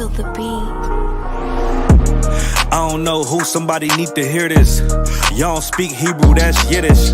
feel the beat. I don't know who, somebody need to hear this. Y'all don't speak Hebrew, that's Yiddish.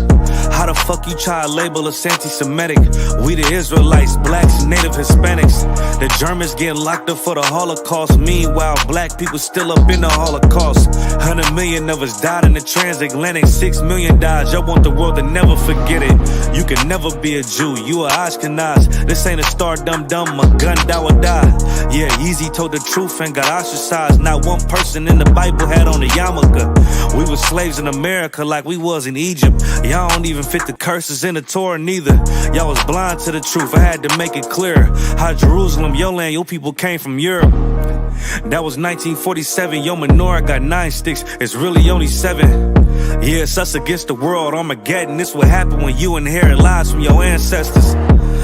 How the fuck you try to label us anti-Semitic? We the Israelites, blacks and native Hispanics. The Germans getting locked up for the Holocaust. Meanwhile, black people still up in the Holocaust. 100 million of us died in the transatlantic. 6 million died, y'all want the world to never forget it. You can never be a Jew, you a Ashkenaz. This ain't a star dum-dum, a gun die or die. Yeah, Yeezy told the truth and got ostracized. Not one person in the Bible had on a yarmulke. We was slaves in America like we was in Egypt. Y'all don't even fit the curses in the Torah neither. Y'all was blind to the truth, I had to make it clear. How Jerusalem, your land, your people came from Europe. That was 1947, your menorah got 9 sticks, it's really only 7. Yeah, it's us against the world, Armageddon. This what happened when you inherit lies from your ancestors.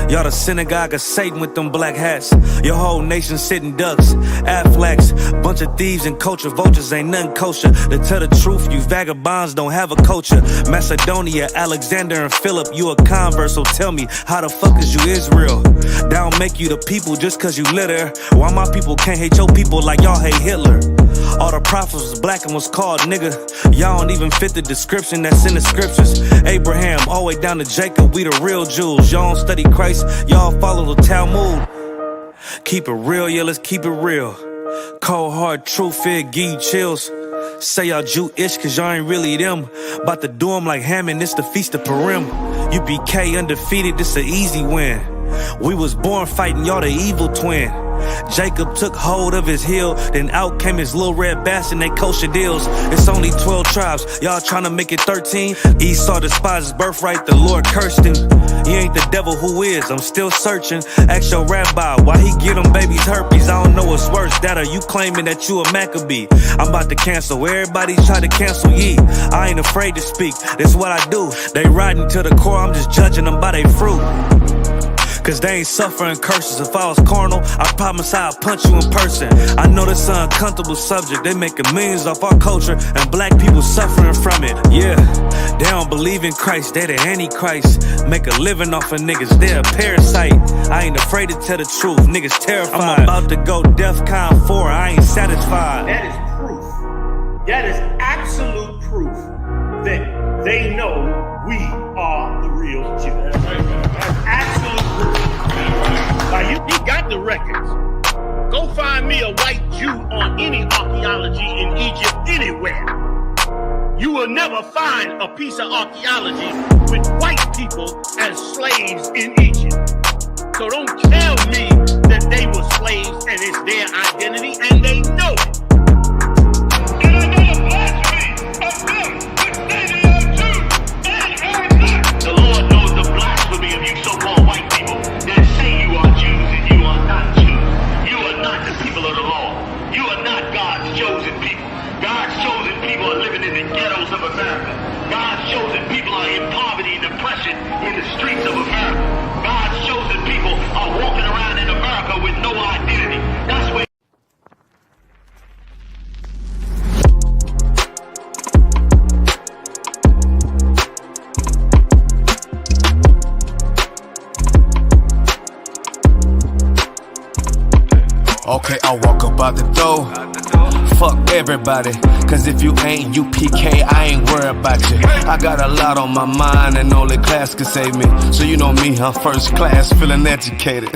Y'all the synagogue of Satan with them black hats. Your whole nation sitting ducks, Aflacs. Bunch of thieves and culture vultures, ain't nothing kosher. To tell the truth, you vagabonds don't have a culture. Macedonia, Alexander and Philip, you a convert, so tell me, how the fuck is you Israel? That don't make you the people just cause you litter. Why my people can't hate your people like y'all hate Hitler? All the prophets was black and was called nigga. Y'all don't even fit the description that's in the scriptures. Abraham, all the way down to Jacob, we the real Jews. Y'all don't study Christ, y'all follow the Talmud. Keep it real, yeah, let's keep it real. Cold hard truth, it give you chills. Say y'all Jewish cause y'all ain't really them. About to do them like Hammond, it's the Feast of Purim. U.P.K undefeated, this an easy win. We was born fighting, y'all the evil twin. Jacob took hold of his heel, then out came his little red bastard and they kosher deals. It's only 12 tribes, y'all trying to make it 13. Esau despised his birthright, the Lord cursed him. He ain't the devil, who is? I'm still searching. Ask your rabbi, why he give them babies herpes? I don't know what's worse, that or you claiming that you a Maccabee. I'm about to cancel, everybody try to cancel ye. I ain't afraid to speak, this what I do. They riding to the core, I'm just judging them by their fruit. Cause they ain't suffering curses. If I was carnal, I promise I'd punch you in person. I know this an uncomfortable subject. They making millions off our culture and black people suffering from it. Yeah, they don't believe in Christ, they the Antichrist. Make a living off of niggas, they a parasite. I ain't afraid to tell the truth, niggas terrified. I'm about to go DEFCON 4, I ain't satisfied. That is proof, that is absolute proof that they know we are the real Jews. That's absolute proof. Now you got the records. Go find me a white Jew on any archaeology in Egypt anywhere. You will never find a piece of archaeology with white people as slaves in Egypt. So don't tell me that they were slaves and it's their identity, and they know it. And I know the blasphemy of them that say they are Jews and are not. The Lord knows the blasphemy of you so-called white people that say you are Jews and you are not Jews. You are not the people of the law. You are not God's chosen people. God's chosen people are living in the ghettos of America. God's chosen people are in poverty and depression in the streets of America. God's chosen people are walking around in America with no identity. That's where okay, I walk up out the door. Fuck everybody, cause if you ain't U.P.K, I ain't worried about you. I got a lot on my mind and only class can save me. So you know me, I'm first class, feeling educated.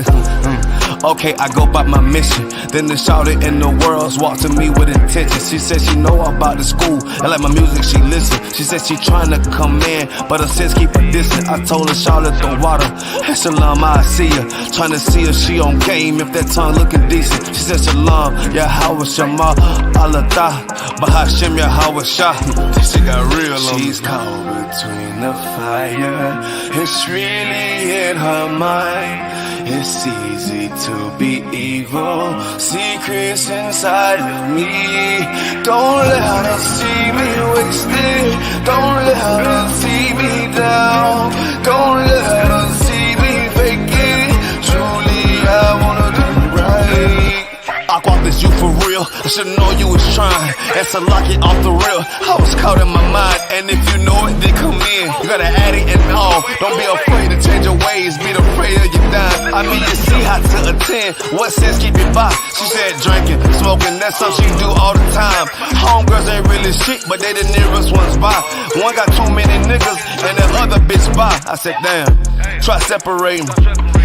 Okay, I go by my mission. Then the shouted in the world's walk to me with intention. She said she know about the school, and like my music she listen. She said she trying to come in, but her sis keep her distant. I told her Charlotte the water, SHALAM, I see her. Trying to see if she on game, if that tongue looking decent. She said Shalom, Yahweh Shema, Allah Bahashim Yahweh Shah. She got real on me. She's caught between the fire. It's really in her mind. It's easy to be evil, secrets inside of me. Don't let her see me wasted. Don't let her see me down. Don't let her see me fake it. Truly I wanna do right. I caught this youth for real. I should've known you was trying. That's a lock it off the real. I was caught in my mind, and if you know it, then come in. You gotta add it and all. Don't be afraid to change your ways. Be afraid of your dime. I mean, you see how to attend. What sense keep it by? She said drinking, smoking, that's something she do all the time. Homegirls ain't really shit, but they the nearest ones by. One got too many niggas, and the other bitch by. I said, damn, try separating.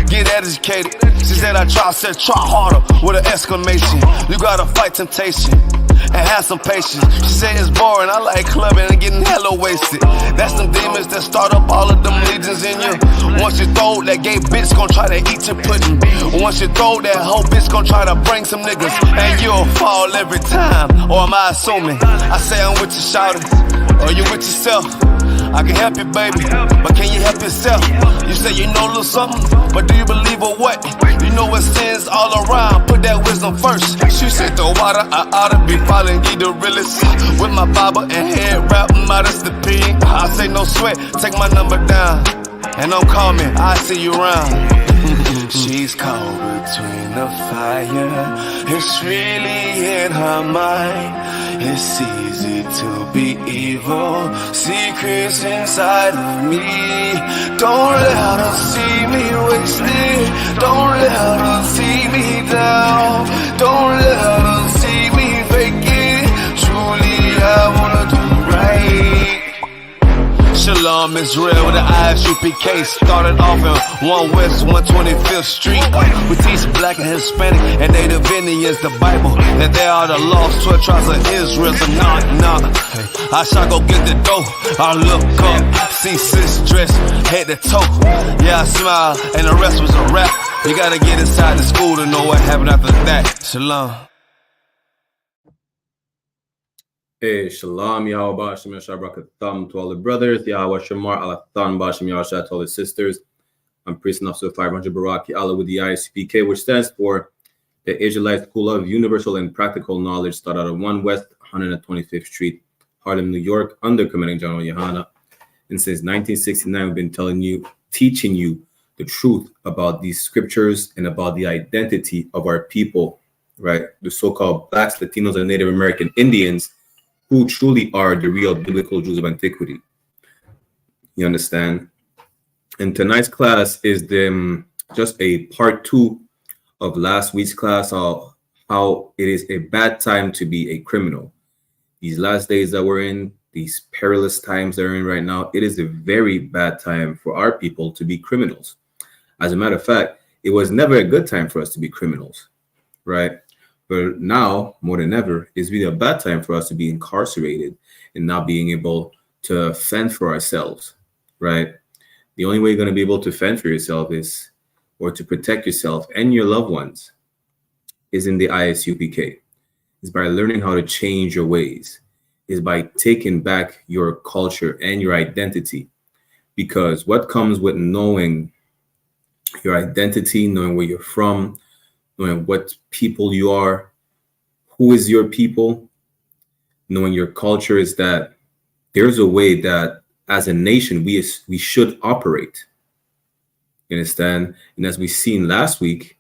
Get educated. She said I said try harder with an exclamation. You gotta fight temptation and have some patience. She said it's boring, I like clubbing and getting hella wasted. That's them demons that start up all of them legions in you. Once you throw, that gay bitch gon' try to eat your pudding. Once you throw, that whole bitch gon' try to bring some niggas, and you'll fall every time. Or am I assuming? I say I'm with you, shouting, or you with yourself? I can help you, baby, but can you help yourself? You say you know a little something, but do you believe or what? You know what sins all around, put that wisdom first. She said the water, I oughta be following you the realest. With my Bible and head wrap, modest the P. I say no sweat, take my number down, and don't call me, I see you around. She's caught between the fire, it's really in her mind. It's easy to be evil, secrets inside of me. Don't let her see me wasted, don't let her see me down, don't let her see me fake it. Truly I wanna do right. Shalom, Israel with the I.S.U.P.K. Started off in 1 West 125th Street. We teach black and Hispanic and Native Indians the Bible, that they are the lost 12 tribes of Israel. So nah, I shall go get the dough. I look up, see sis dressed head to toe. Yeah, I smile, and the rest was a rap. You gotta get inside the school to know what happened after that. Shalom. Hey, Shalom, Yahweh Bashim Yashabrakatham to all the brothers, Yahweh Shamar Alathan Bashim Yahshat to all the sisters. I'm Priest and Officer 500 Baraki Allah with the I.S.U.P.K, which stands for the Israelite School of Universal and Practical Knowledge, started out of 1 West 125th Street, Harlem, New York, under Commanding General YAHANNA. And since 1969, we've been teaching you the truth about these scriptures and about the identity of our people, right? The so-called Blacks, Latinos, and Native American Indians, who truly are the real biblical Jews of antiquity. You understand? And tonight's class is just a part 2 of last week's class, how it is a bad time to be a criminal. These last days that we're in, these perilous times that we're in right now, it is a very bad time for our people to be criminals. As a matter of fact, it was never a good time for us to be criminals, right? But now, more than ever, it's really a bad time for us to be incarcerated and not being able to fend for ourselves, right? The only way you're going to be able to fend for yourself or to protect yourself and your loved ones is in the I.S.U.P.K. Is by learning how to change your ways, is by taking back your culture and your identity. Because what comes with knowing your identity, knowing where you're from, knowing what people you are, who is your people, knowing your culture, is that there's a way that as a nation we should operate. You understand? And as we seen last week,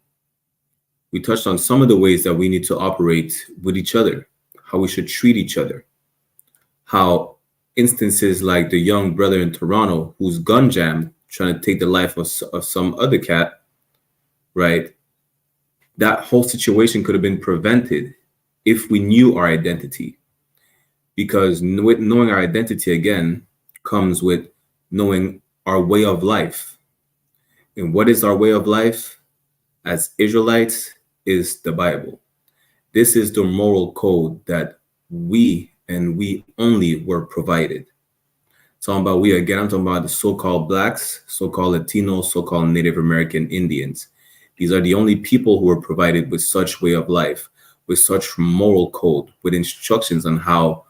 we touched on some of the ways that we need to operate with each other, how we should treat each other, how instances like the young brother in Toronto who's gun jammed trying to take the life of some other cat, right? That whole situation could have been prevented if we knew our identity. Because with knowing our identity, again, comes with knowing our way of life. And what is our way of life as Israelites is the Bible. This is the moral code that we only were provided. Talking about we again, I'm talking about the so-called Blacks, so-called Latinos, so-called Native American Indians. These are the only people who are provided with such way of life, with such moral code, with instructions on how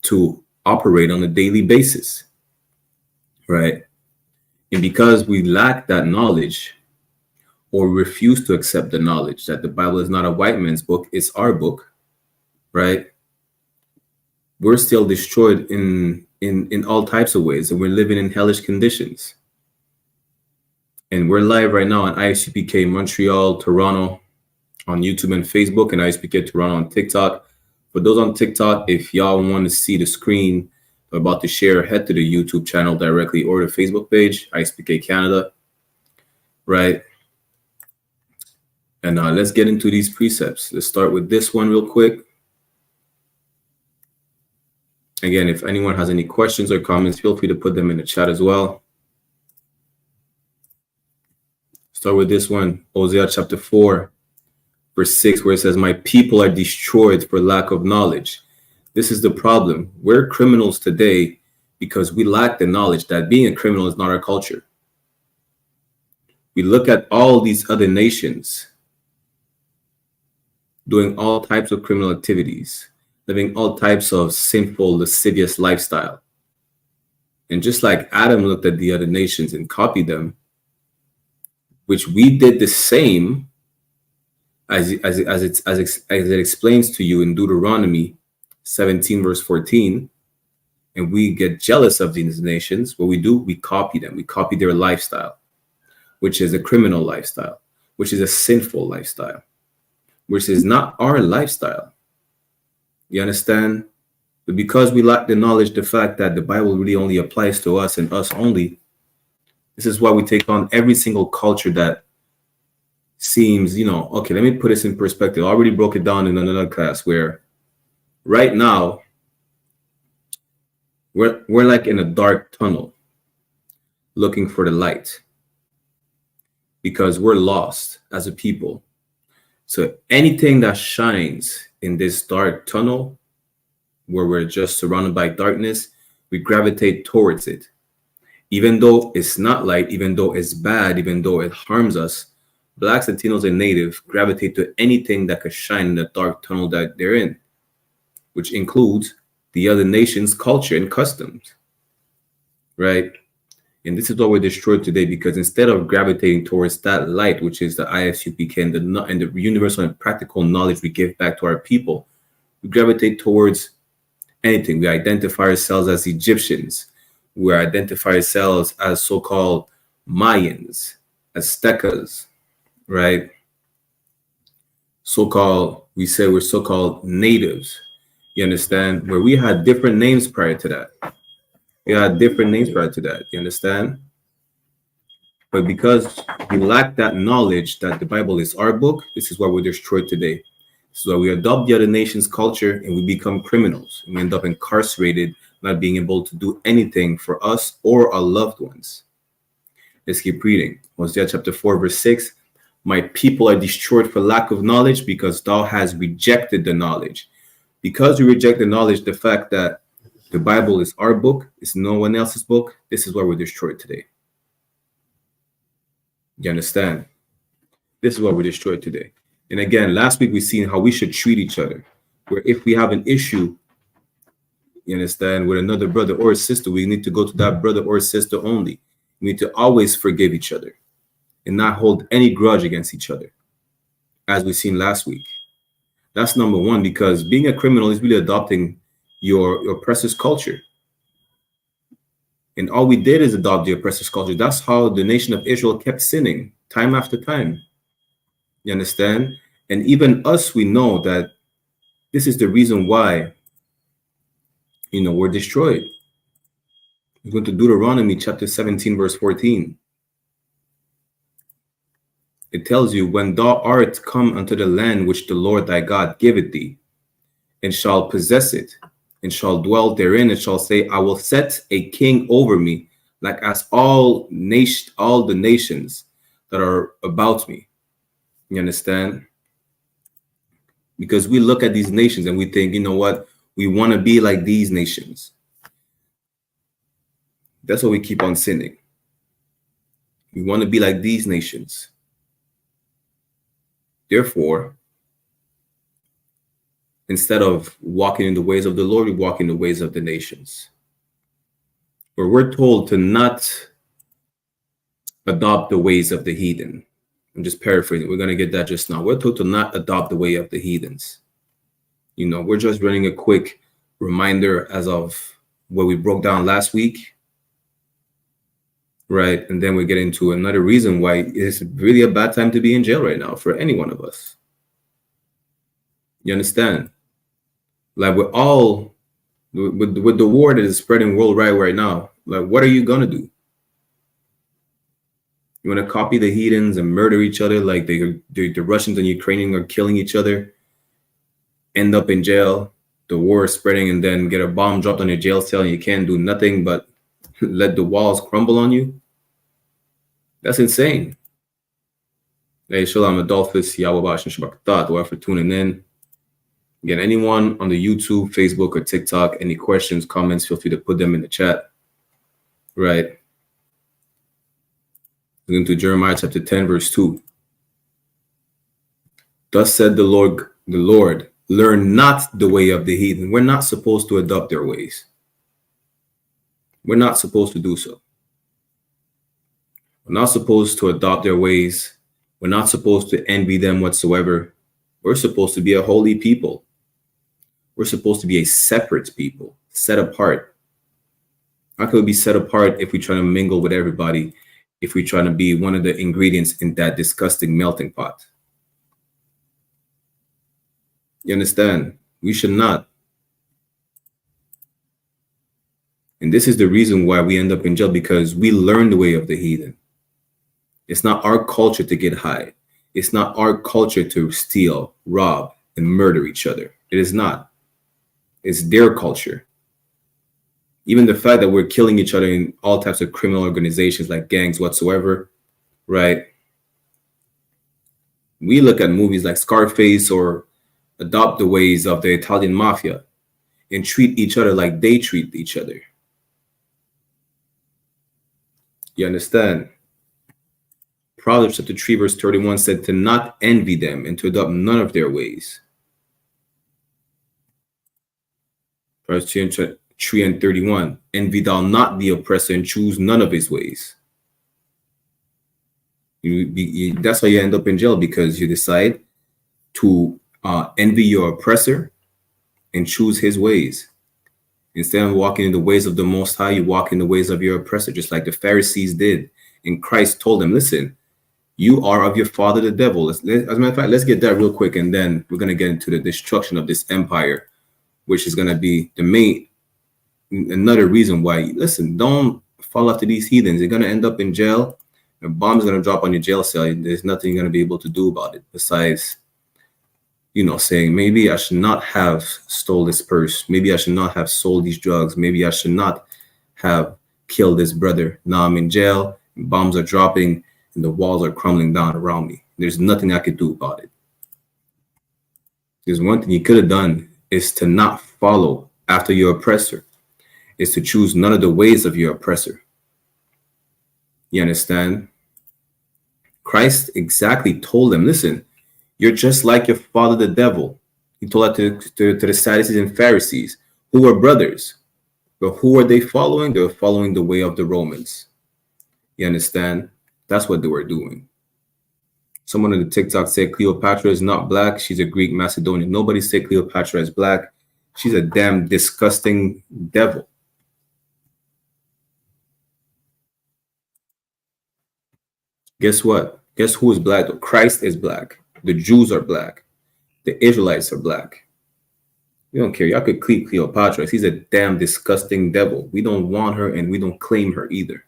to operate on a daily basis, right? And because we lack that knowledge or refuse to accept the knowledge that the Bible is not a white man's book, it's our book, right? We're still destroyed in all types of ways, and we're living in hellish conditions. And we're live right now on I.S.U.P.K, Montreal, Toronto, on YouTube and Facebook, and I.S.U.P.K to run on TikTok. For those on TikTok, if y'all want to see the screen I'm about to share, head to the YouTube channel directly or the Facebook page, I.S.U.P.K Canada, right? And let's get into these precepts. Let's start with this one real quick. Again, if anyone has any questions or comments, feel free to put them in the chat as well. Start with this one, Hosea chapter 4, verse 6, where it says, "My people are destroyed for lack of knowledge." This is the problem. We're criminals today because we lack the knowledge that being a criminal is not our culture. We look at all these other nations doing all types of criminal activities, living all types of sinful, lascivious lifestyle. And just like Adam looked at the other nations and copied them, which we did the same, as it explains to you in Deuteronomy 17, verse 14, and we get jealous of these nations, what we do, we copy them. We copy their lifestyle, which is a criminal lifestyle, which is a sinful lifestyle, which is not our lifestyle. You understand? But because we lack the knowledge, the fact that the Bible really only applies to us and us only, this is why we take on every single culture that seems, okay, let me put this in perspective. I already broke it down in another class where right now we're like in a dark tunnel looking for the light because we're lost as a people. So anything that shines in this dark tunnel where we're just surrounded by darkness, we gravitate towards it. Even though it's not light, even though it's bad, even though it harms us, Blacks, Latinos, and Natives gravitate to anything that could shine in the dark tunnel that they're in, which includes the other nation's culture and customs, right? And this is what we're destroyed today, because instead of gravitating towards that light, which is the I.S.U.P.K and the universal and practical knowledge we give back to our people, we gravitate towards anything. We identify ourselves as Egyptians. We identify ourselves as so-called Mayans, Aztecas, right? We say we're so-called natives. You understand? Where we had different names prior to that. You understand? But because we lack that knowledge that the Bible is our book, this is why we're destroyed today. So we adopt the other nation's culture and we become criminals. And we end up incarcerated, not being able to do anything for us or our loved ones. Let's keep reading. Hosea chapter 4, verse 6. "My people are destroyed for lack of knowledge, because thou hast rejected the knowledge." Because you reject the knowledge, the fact that the Bible is our book, it's no one else's book, this is why we're destroyed today. You understand? This is why we're destroyed today. And again, last week we seen how we should treat each other. Where if we have an issue, you understand, with another brother or sister, we need to go to that brother or sister only. We need to always forgive each other and not hold any grudge against each other, as we seen last week. That's number one, because being a criminal is really adopting your oppressor's culture. And all we did is adopt the oppressor's culture. That's how the nation of Israel kept sinning time after time. You understand? And even us, we know that this is the reason why, we're destroyed. We go to Deuteronomy chapter 17, verse 14. It tells you, "When thou art come unto the land which the Lord thy God giveth thee, and shall possess it, and shall dwell therein, and shall say, I will set a king over me, like as all the nations that are about me." You understand? Because we look at these nations and we think, you know what? We want to be like these nations. That's why we keep on sinning. We want to be like these nations. Therefore, instead of walking in the ways of the Lord, we walk in the ways of the nations. Where we're told to not adopt the ways of the heathen. I'm just paraphrasing. We're going to get that just now. We're told to not adopt the way of the heathens. We're just running a quick reminder as of what we broke down last week. Right. And then we get into another reason why it's really a bad time to be in jail right now for any one of us. You understand? Like with the war that is spreading worldwide right now, like what are you gonna do? You want to copy the heathens and murder each other like the Russians and Ukrainians are killing each other, end up in jail, the war is spreading, and then get a bomb dropped on your jail cell and you can't do nothing but let the walls crumble on you? That's insane. Hey, Shalom, Adolphus, Yahweh Bash, and Shabbat Thought, for tuning in. Again, anyone on the YouTube, Facebook, or TikTok, any questions, comments, feel free to put them in the chat. Right. We're going to Jeremiah chapter 10, verse 2. Thus said the Lord, learn not the way of the heathen. We're not supposed to adopt their ways. We're not supposed to do so. We're not supposed to adopt their ways. We're not supposed to envy them whatsoever. We're supposed to be a holy people. We're supposed to be a separate people, set apart. How could we be set apart if we try to mingle with everybody, if we try to be one of the ingredients in that disgusting melting pot? You understand? We should not. And this is the reason why we end up in jail, because we learn the way of the heathen. It's not our culture to get high. It's not our culture to steal, rob, and murder each other. It is not. It's their culture. Even the fact that we're killing each other in all types of criminal organizations like gangs whatsoever, right? We look at movies like Scarface or adopt the ways of the Italian mafia and treat each other like they treat each other. You understand? Proverbs chapter 3 verse 31 said to not envy them and to adopt none of their ways. Proverbs 3 and 31, envy thou not the oppressor and choose none of his ways. That's why you end up in jail, because you decide to envy your oppressor and choose his ways. Instead of walking in the ways of the Most High, you walk in the ways of your oppressor, just like the Pharisees did. And Christ told them, listen, you are of your father, the devil. As a matter of fact, let's get that real quick, and then we're going to get into the destruction of this empire, which is going to be another reason why, listen, don't fall after these heathens. You're going to end up in jail. A bomb is going to drop on your jail cell. There's nothing you're going to be able to do about it besides, saying, maybe I should not have stole this purse. Maybe I should not have sold these drugs. Maybe I should not have killed this brother. Now I'm in jail, bombs are dropping, and the walls are crumbling down around me. There's nothing I could do about it. There's one thing you could have done is to not follow after your oppressor, is to choose none of the ways of your oppressor. You understand? Christ exactly told them, listen, you're just like your father, the devil. He told that to the Sadducees and Pharisees, who were brothers. But who are they following? They were following the way of the Romans. You understand? That's what they were doing. Someone on the TikTok said Cleopatra is not black. She's a Greek Macedonian. Nobody said Cleopatra is black. She's a damn disgusting devil. Guess what? Guess who is black? Christ is black. The Jews are black. The Israelites are black. We don't care. Y'all could Cleopatra. She's a damn disgusting devil. We don't want her, and we don't claim her either.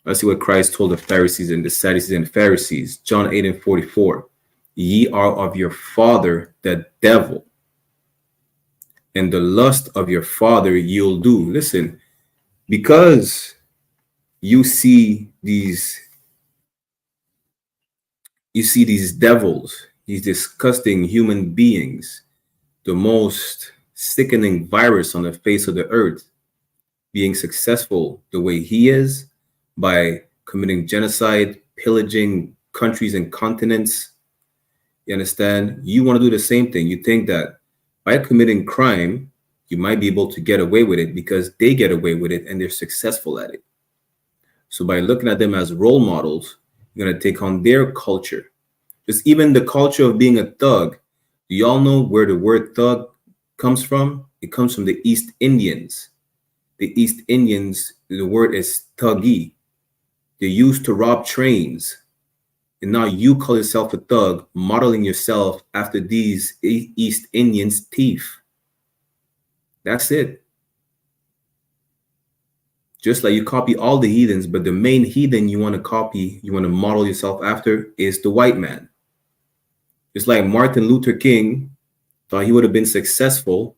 Let's see what Christ told the Pharisees and the Sadducees and Pharisees. John 8 and 44. Ye are of your father, the devil, and the lust of your father you'll do. Listen, because you see these devils, these disgusting human beings, the most sickening virus on the face of the earth, being successful the way he is, by committing genocide, pillaging countries and continents. You understand? You want to do the same thing. You think that by committing crime, you might be able to get away with it because they get away with it and they're successful at it. So by looking at them as role models, you're going to take on their culture. Just even the culture of being a thug. Do y'all know where the word thug comes from? It comes from the East Indians. The East Indians, the word is thuggy. They used to rob trains. And now you call yourself a thug, modeling yourself after these East Indians' thief. That's it. Just like you copy all the heathens, but the main heathen you want to copy, you want to model yourself after, is the white man. Just like Martin Luther King thought he would have been successful.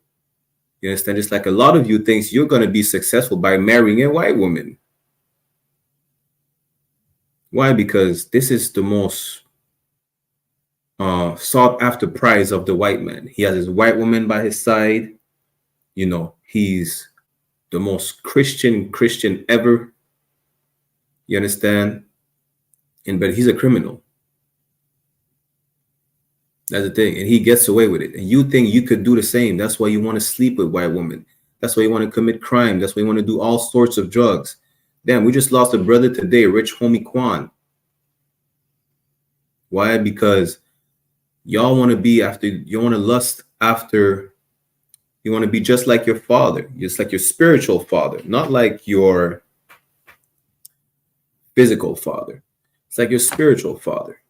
You understand? Just like a lot of you thinks you're going to be successful by marrying a white woman. Why? Because this is the most sought after prize of the white man. He has his white woman by his side. You know, he's the most Christian ever. You understand? But he's a criminal. That's the thing. And he gets away with it. And you think you could do the same. That's why you want to sleep with white women. That's why you want to commit crime. That's why you want to do all sorts of drugs. Damn, we just lost a brother today, Rich Homie Quan. Why? Because y'all want to be after, you want to lust after, you want to be just like your father, just like your spiritual father, not like your physical father. It's like your spiritual father,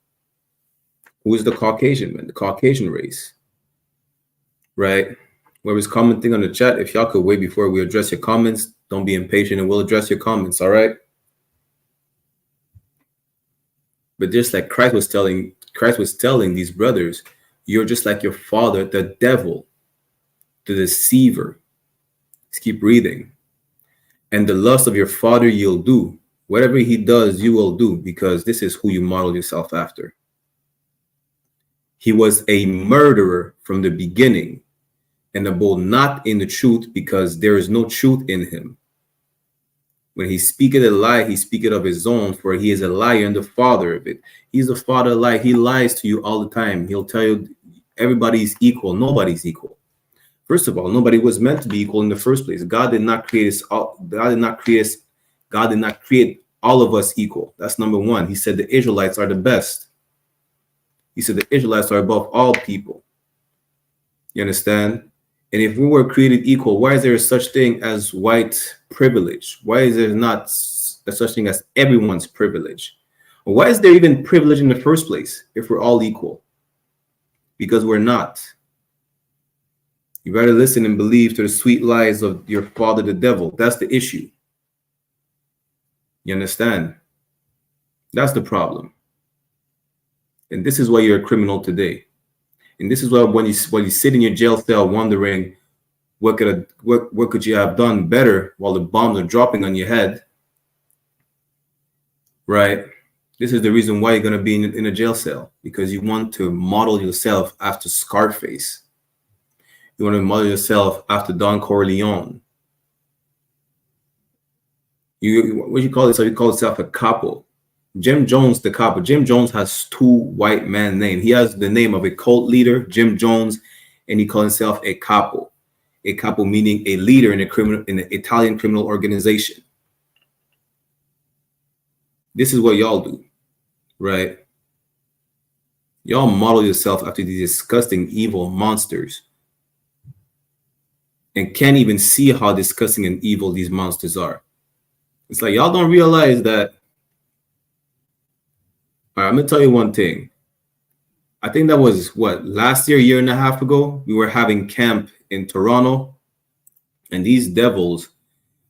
who is the Caucasian man, the Caucasian race, right? Whoever's commenting on the chat, if y'all could wait before we address your comments, don't be impatient and we'll address your comments, all right? But just like Christ was telling these brothers, you're just like your father, the devil, the deceiver. Just keep reading. And the lust of your father you'll do. Whatever he does, you will do, because this is who you model yourself after. He was a murderer from the beginning, and abode not in the truth, because there is no truth in him. When he speaketh a lie, he speaketh of his own, for he is a liar and the father of it. He's the father of lie. He lies to you all the time. He'll tell you everybody's equal. Nobody's equal. First of all, nobody was meant to be equal in the first place. God did not create us all. God did not create all of us equal. That's number one. He said the Israelites are the best. He said the Israelites are above all people. You understand? And if we were created equal, why is there such thing as white privilege? Why is there not such thing as everyone's privilege? Or why is there even privilege in the first place if we're all equal? Because we're not. You better listen and believe to the sweet lies of your father, the devil. That's the issue. You understand? That's the problem. And this is why you're a criminal today. And this is why when you sit in your jail cell wondering what could you have done better while the bombs are dropping on your head, right? This is the reason why you're going to be in a jail cell, because you want to model yourself after Scarface. You want to model yourself after Don Corleone. What you call yourself? You call yourself a capo. Jim Jones, the capo. Jim Jones has two white man names. He has the name of a cult leader, Jim Jones, and he calls himself a capo. A capo meaning a leader in an Italian criminal organization. This is what y'all do, right? Y'all model yourself after these disgusting, evil monsters, and can't even see how disgusting and evil these monsters are. It's like y'all don't realize that. All right, I'm gonna tell you one thing. I think that was last year and a half ago, we were having camp in Toronto, and these devils,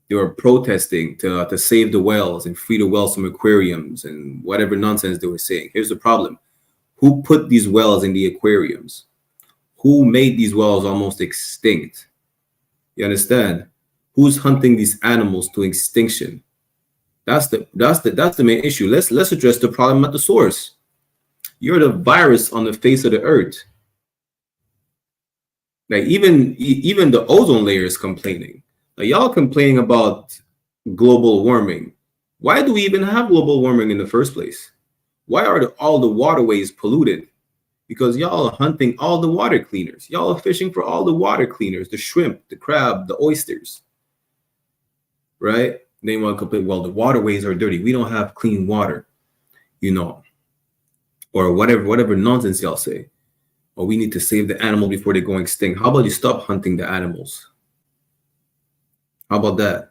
they were protesting to save the whales and free the whales from aquariums and whatever nonsense they were saying. Here's the problem. Who put these whales in the aquariums? Who made these whales almost extinct? You understand? Who's hunting these animals to extinction? That's the main issue. Let's address the problem at the source. You're the virus on the face of the earth. Like even the ozone layer is complaining. Like y'all complaining about global warming. Why do we even have global warming in the first place? Why are all the waterways polluted? Because y'all are hunting all the water cleaners. Y'all are fishing for all the water cleaners, the shrimp, the crab, the oysters, right? They want to complain, well, the waterways are dirty. We don't have clean water, or whatever nonsense y'all say. Or we need to save the animal before they go extinct. How about you stop hunting the animals? How about that?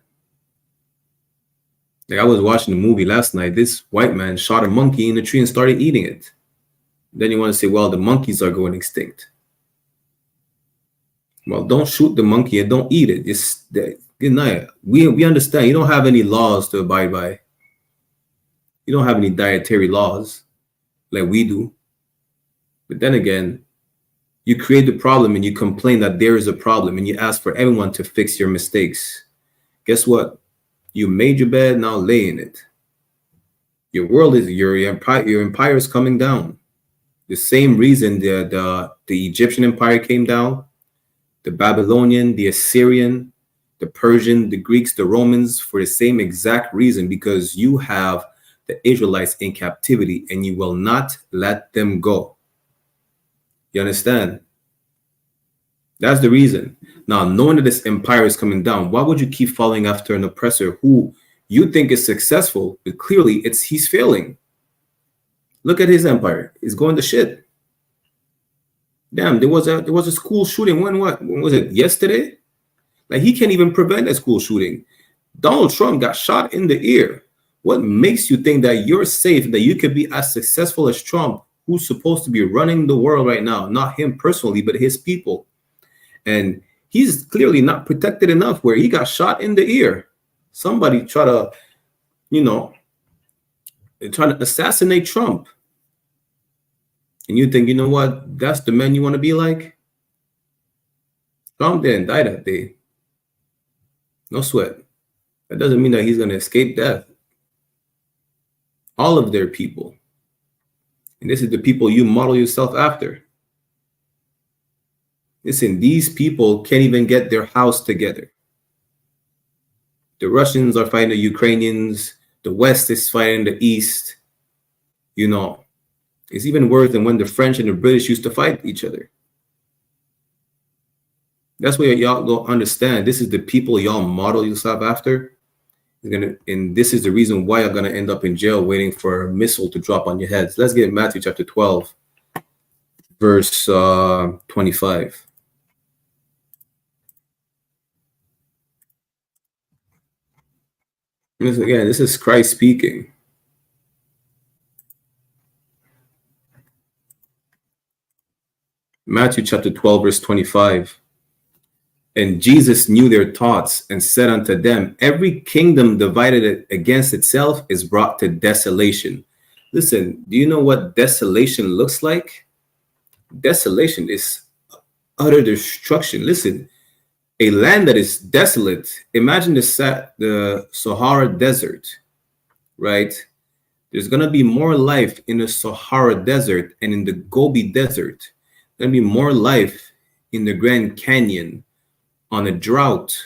Like I was watching a movie last night. This white man shot a monkey in a tree and started eating it. Then you want to say, well, the monkeys are going extinct. Well, don't shoot the monkey and don't eat it. Good night. We understand you don't have any laws to abide by. You don't have any dietary laws like we do. But then again, you create the problem and you complain that there is a problem and you ask for everyone to fix your mistakes. Guess what? You made your bed, now lay in it. Your world is your empire is coming down. The same reason the Egyptian empire came down, the Babylonian, the Assyrian, the Persian, the Greeks, the Romans, for the same exact reason, because you have the Israelites in captivity and you will not let them go. You understand? That's the reason. Now, knowing that this empire is coming down, why would you keep following after an oppressor who you think is successful, but clearly he's failing? Look at his empire. It's going to shit. Damn, there was a school shooting. When was it? Yesterday? Like, he can't even prevent a school shooting. Donald Trump got shot in the ear. What makes you think that you're safe, that you could be as successful as Trump, who's supposed to be running the world right now? Not him personally, but his people. And he's clearly not protected enough where he got shot in the ear. Somebody try to, trying to assassinate Trump. And you think, you know what? That's the man you want to be like? Trump didn't die that day. No sweat. That doesn't mean that he's going to escape death. All of their people. And this is the people you model yourself after. Listen, these people can't even get their house together. The Russians are fighting the Ukrainians. The West is fighting the East. It's even worse than when the French and the British used to fight each other. That's what y'all don't understand. This is the people y'all model yourself after. And this is the reason why you're going to end up in jail waiting for a missile to drop on your heads. Let's get Matthew chapter 12, verse 25. This is Christ speaking. Matthew chapter 12, verse 25. And Jesus knew their thoughts and said unto them, every kingdom divided against itself is brought to desolation. Listen, do you know what desolation looks like? Desolation is utter destruction. Listen, a land that is desolate, imagine the Sahara Desert, right? There's going to be more life in the Sahara Desert and in the Gobi Desert. There's going to be more life in the Grand Canyon on a drought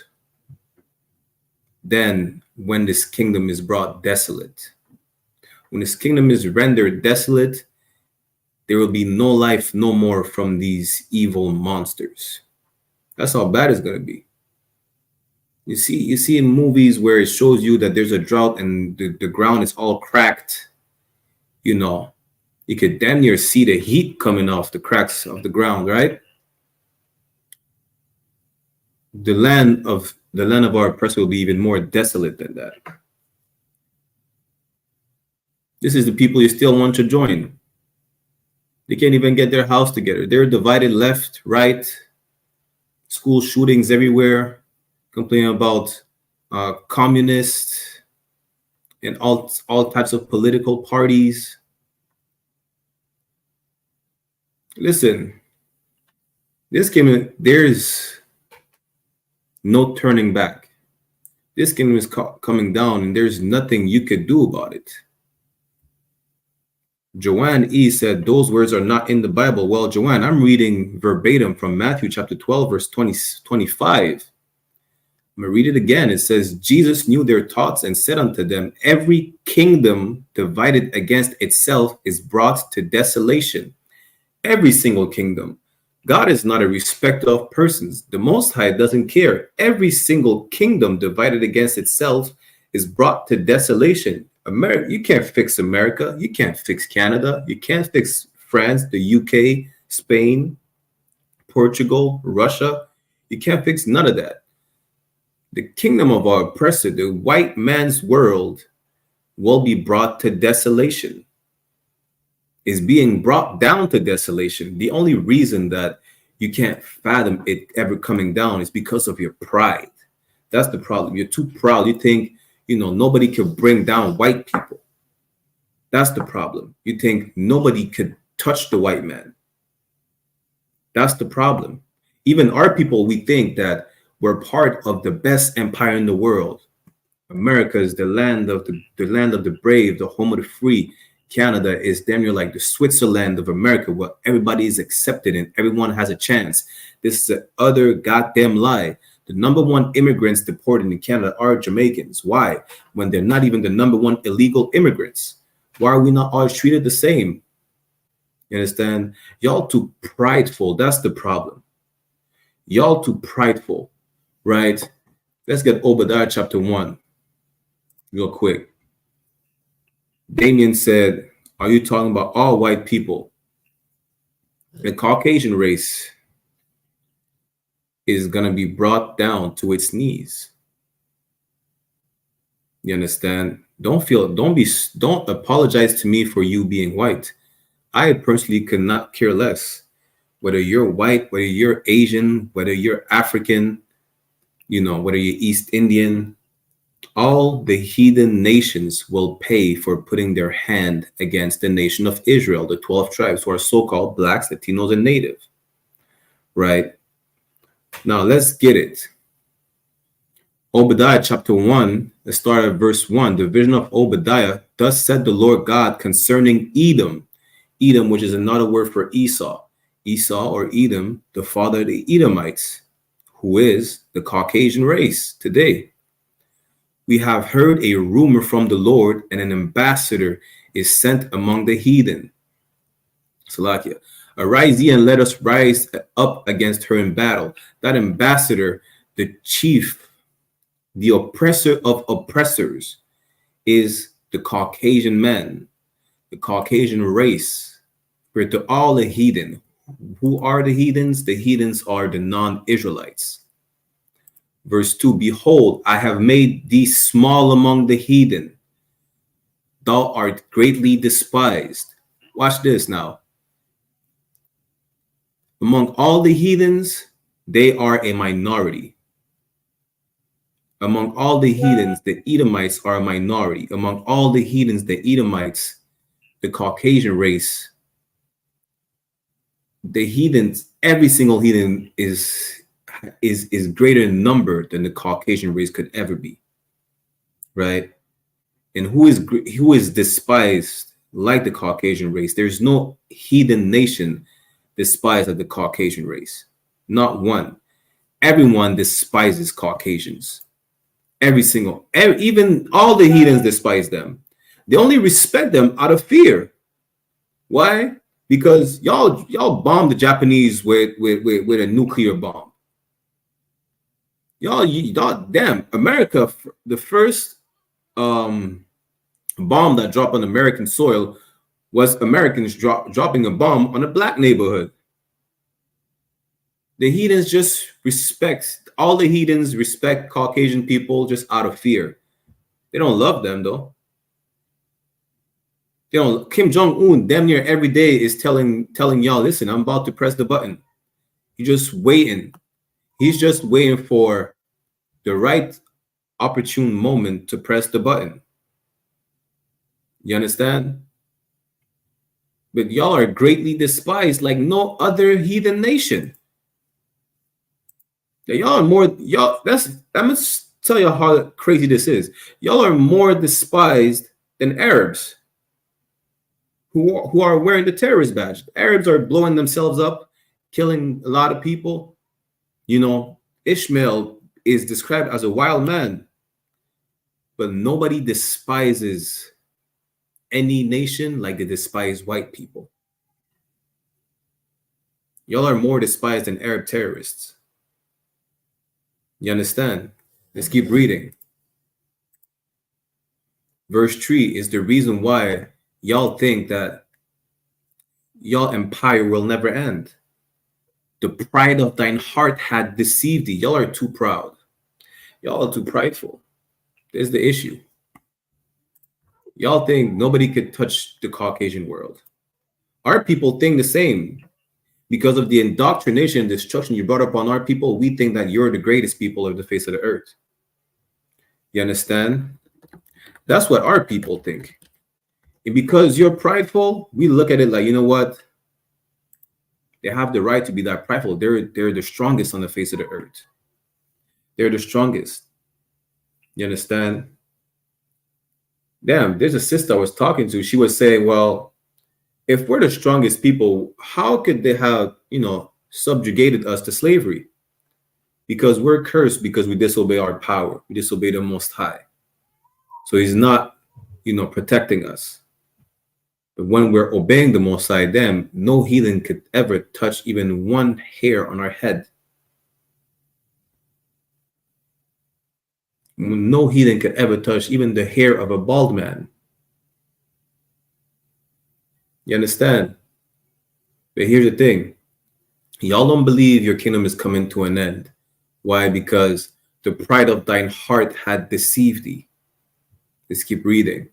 than when this kingdom is brought desolate. When this kingdom is rendered desolate, there will be no life no more from these evil monsters. That's how bad it's going to be. You see in movies where it shows you that there's a drought and the ground is all cracked. You could damn near see the heat coming off the cracks of the ground, right? The land of our oppressor will be even more desolate than that. This is the people you still want to join. They can't even get their house together. They're divided left, right, school shootings everywhere, complaining about communists and all types of political parties. Listen, there's no turning back. This kingdom is coming down and there's nothing you could do about it. Joanne E. said those words are not in the Bible. Well, Joanne, I'm reading verbatim from Matthew chapter 12, verse 25. I'm going to read it again. It says, Jesus knew their thoughts and said unto them, every kingdom divided against itself is brought to desolation. Every single kingdom. God is not a respecter of persons. The Most High doesn't care. Every single kingdom divided against itself is brought to desolation. America, you can't fix America. You can't fix Canada. You can't fix France, the UK, Spain, Portugal, Russia. You can't fix none of that. The kingdom of our oppressor, the white man's world, will be brought to desolation, is being brought down to desolation. The only reason that you can't fathom it ever coming down is because of your pride. That's the problem. You're too proud. You think, nobody can bring down white people. That's the problem. You think nobody could touch the white man. That's the problem. Even our people, we think that we're part of the best empire in the world. America is the land of the brave, the home of the free. Canada is damn near like the Switzerland of America, where everybody is accepted and everyone has a chance. This is the other goddamn lie. The number one immigrants deported in Canada are Jamaicans. Why? When they're not even the number one illegal immigrants. Why are we not all treated the same? You understand? Y'all too prideful. That's the problem. Y'all too prideful, right? Let's get Obadiah chapter 1 real quick. Damien said, are you talking about all white people? The Caucasian race is going to be brought down to its knees. You understand? Don't apologize to me for you being white. I personally could not care less whether you're white, whether you're Asian, whether you're African, whether you're East Indian. All the heathen nations will pay for putting their hand against the nation of Israel, the 12 tribes who are so-called blacks, Latinos, and native. Right? Now, let's get it. Obadiah chapter 1, let's start at verse 1. The vision of Obadiah, thus said the Lord God concerning Edom. Edom, which is another word for Esau. Esau or Edom, the father of the Edomites, who is the Caucasian race today. We have heard a rumor from the Lord, and an ambassador is sent among the heathen. Salakia. Arise ye and let us rise up against her in battle. That ambassador, the chief, the oppressor of oppressors, is the Caucasian man, the Caucasian race. For to all the heathen. Who are the heathens? The heathens are the non-Israelites. Verse 2, behold, I have made thee small among the heathen. Thou art greatly despised. Watch this now. Among all the heathens, they are a minority. Among all the heathens, the Edomites are a minority. Among all the heathens, the Edomites, the Caucasian race, the heathens, every single heathen is greater in number than the Caucasian race could ever be, right? And who is despised like the Caucasian race? There's no heathen nation despised of the Caucasian race, not one. Everyone despises Caucasians. Even all the heathens despise them. They only respect them out of fear. Why? Because y'all bombed the Japanese with a nuclear bomb. Y'all, damn, America, the first bomb that dropped on American soil was Americans dropping a bomb on a black neighborhood. The heathens just all the heathens respect Caucasian people just out of fear. They don't love them though. Kim Jong-un damn near every day is telling y'all, listen, I'm about to press the button. He's just waiting. He's just waiting for the right opportune moment to press the button. You understand? But y'all are greatly despised like no other heathen nation. Y'all are more, I must tell you how crazy this is. Y'all are more despised than Arabs who are wearing the terrorist badge. Arabs are blowing themselves up, killing a lot of people. Ishmael is described as a wild man, but nobody despises any nation like they despise white people. Y'all are more despised than Arab terrorists. You understand? Let's keep reading. Verse 3 is the reason why y'all think that y'all empire will never end. The pride of thine heart had deceived thee. Y'all are too proud. Y'all are too prideful. There's the issue. Y'all think nobody could touch the Caucasian world. Our people think the same. Because of the indoctrination and destruction you brought upon our people, we think that you're the greatest people of the face of the earth. You understand? That's what our people think. And because you're prideful, we look at it like, you know what? They have the right to be that prideful. They're the strongest on the face of the earth. They're the strongest. You understand? Damn, there's a sister I was talking to. She was saying, well, if we're the strongest people, how could they have, subjugated us to slavery? Because we're cursed because we disobey our power. We disobey the Most High. So he's not, protecting us. But when we're obeying the Most High, then no heathen could ever touch even one hair on our head. No heathen could ever touch even the hair of a bald man. You understand? But here's the thing. Y'all don't believe your kingdom is coming to an end. Why? Because the pride of thine heart had deceived thee. Let's keep reading.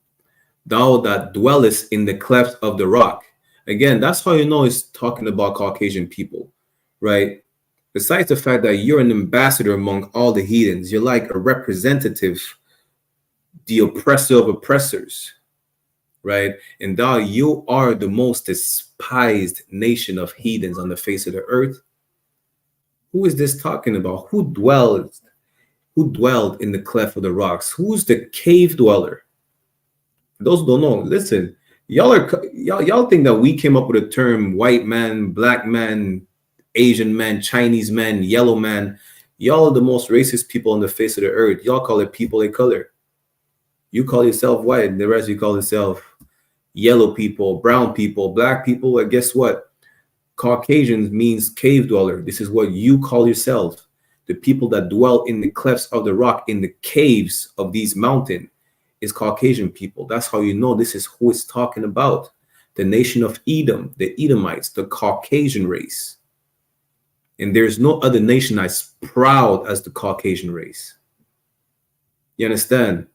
Thou that dwellest in the cleft of the rock. Again, that's how you know it's talking about Caucasian people, right? Besides the fact that you're an ambassador among all the heathens, you're like a representative, the oppressor of oppressors, right? And thou, you are the most despised nation of heathens on the face of the earth. Who is this talking about? Who dwelled in the cleft of the rocks? Who's the cave dweller? Those who don't know, listen, y'all think that we came up with a term white man, black man, Asian man, Chinese man, yellow man. Y'all are the most racist people on the face of the earth. Y'all call it people of color. You call yourself white, and the rest you call yourself yellow people, brown people, black people. And guess what? Caucasians means cave dweller. This is what you call yourself. The people that dwell in the clefts of the rock, in the caves of these mountains, is Caucasian people. That's how you know this is who it's talking about. The nation of Edom, the Edomites, the Caucasian race. And there's no other nation as proud as the Caucasian race. You understand?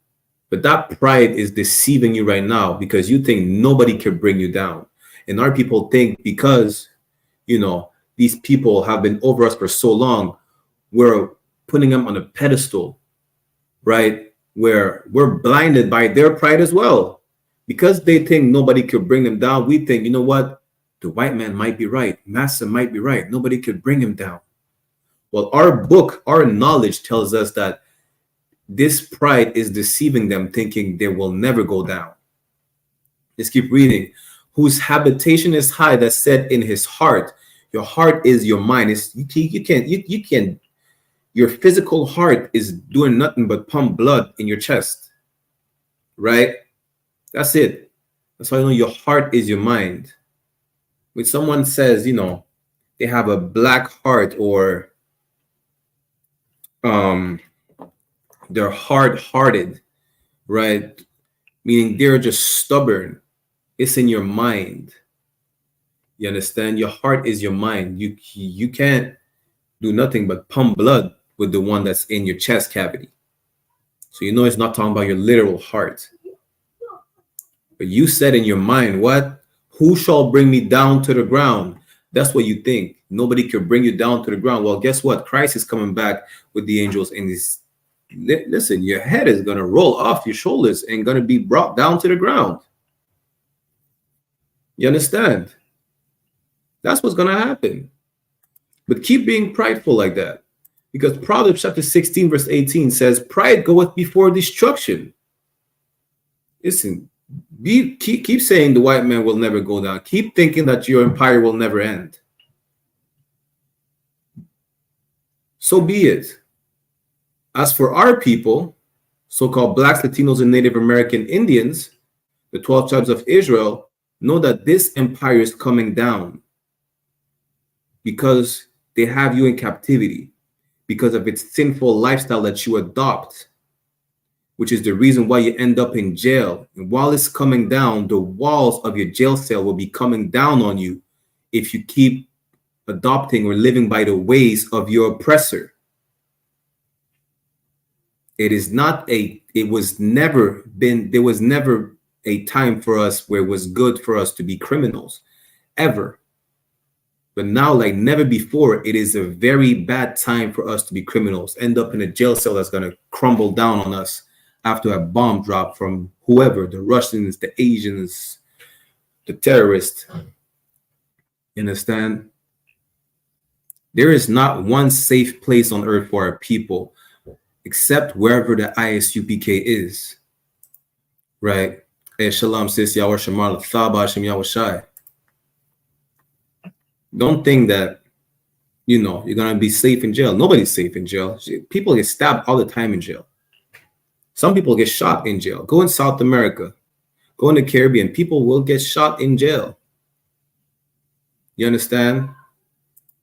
But that pride is deceiving you right now because you think nobody can bring you down. And our people think because, these people have been over us for so long, we're putting them on a pedestal, right? Where we're blinded by their pride as well. Because they think nobody could bring them down, we think, you know what? The white man might be right. Massa might be right. Nobody could bring him down. Well, our book, our knowledge tells us that this pride is deceiving them, thinking they will never go down. Let's keep reading. Whose habitation is high, that said in his heart. Your heart is your mind. You can't. Your physical heart is doing nothing but pump blood in your chest, right? That's it. That's how you know your heart is your mind. When someone says, they have a black heart or they're hard-hearted, right? Meaning they're just stubborn. It's in your mind. You understand? Your heart is your mind. You can't do nothing but pump blood with the one that's in your chest cavity. So you know it's not talking about your literal heart. But you said in your mind, what? Who shall bring me down to the ground? That's what you think. Nobody can bring you down to the ground. Well, guess what? Christ is coming back with the angels and listen, your head is going to roll off your shoulders and going to be brought down to the ground. You understand? That's what's going to happen. But keep being prideful like that. Because Proverbs chapter 16 verse 18 says, pride goeth before destruction. Listen, keep saying the white man will never go down. Keep thinking that your empire will never end. So be it. As for our people, so-called blacks, Latinos, and Native American Indians, the 12 tribes of Israel, know that this empire is coming down because they have you in captivity, because of its sinful lifestyle that you adopt, which is the reason why you end up in jail. And while it's coming down, the walls of your jail cell will be coming down on you if you keep adopting or living by the ways of your oppressor. There was never a time for us where it was good for us to be criminals, ever. But now, like never before, it is a very bad time for us to be criminals, end up in a jail cell that's going to crumble down on us after a bomb drop from whoever, the Russians, the Asians, the terrorists. You understand? There is not one safe place on earth for our people except wherever the I.S.U.P.K is. Right? Shalom, sis, Yahweh Shemar, Thaba, Hashem, Yahweh Shai. Don't think that, you know, you're going to be safe in jail. Nobody's safe in jail. People get stabbed all the time in jail. Some people get shot in jail. Go in South America. Go in the Caribbean. People will get shot in jail. You understand?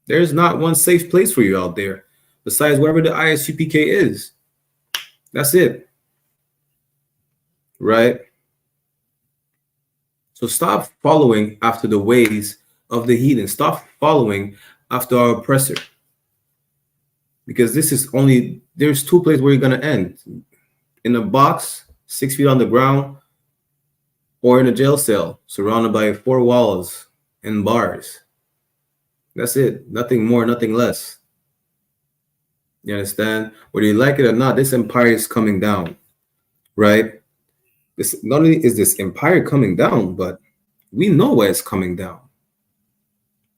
There's not one safe place for you out there besides wherever the I.S.U.P.K is. That's it. Right? So stop following after the ways of the heathen. Stop following after our oppressor. Because this is only, there's two places where you're going to end. In a box, 6 feet on the ground, or in a jail cell, surrounded by 4 walls and bars. That's it. Nothing more, nothing less. You understand? Whether you like it or not, this empire is coming down, right? This, not only is this empire coming down, but we know where it's coming down.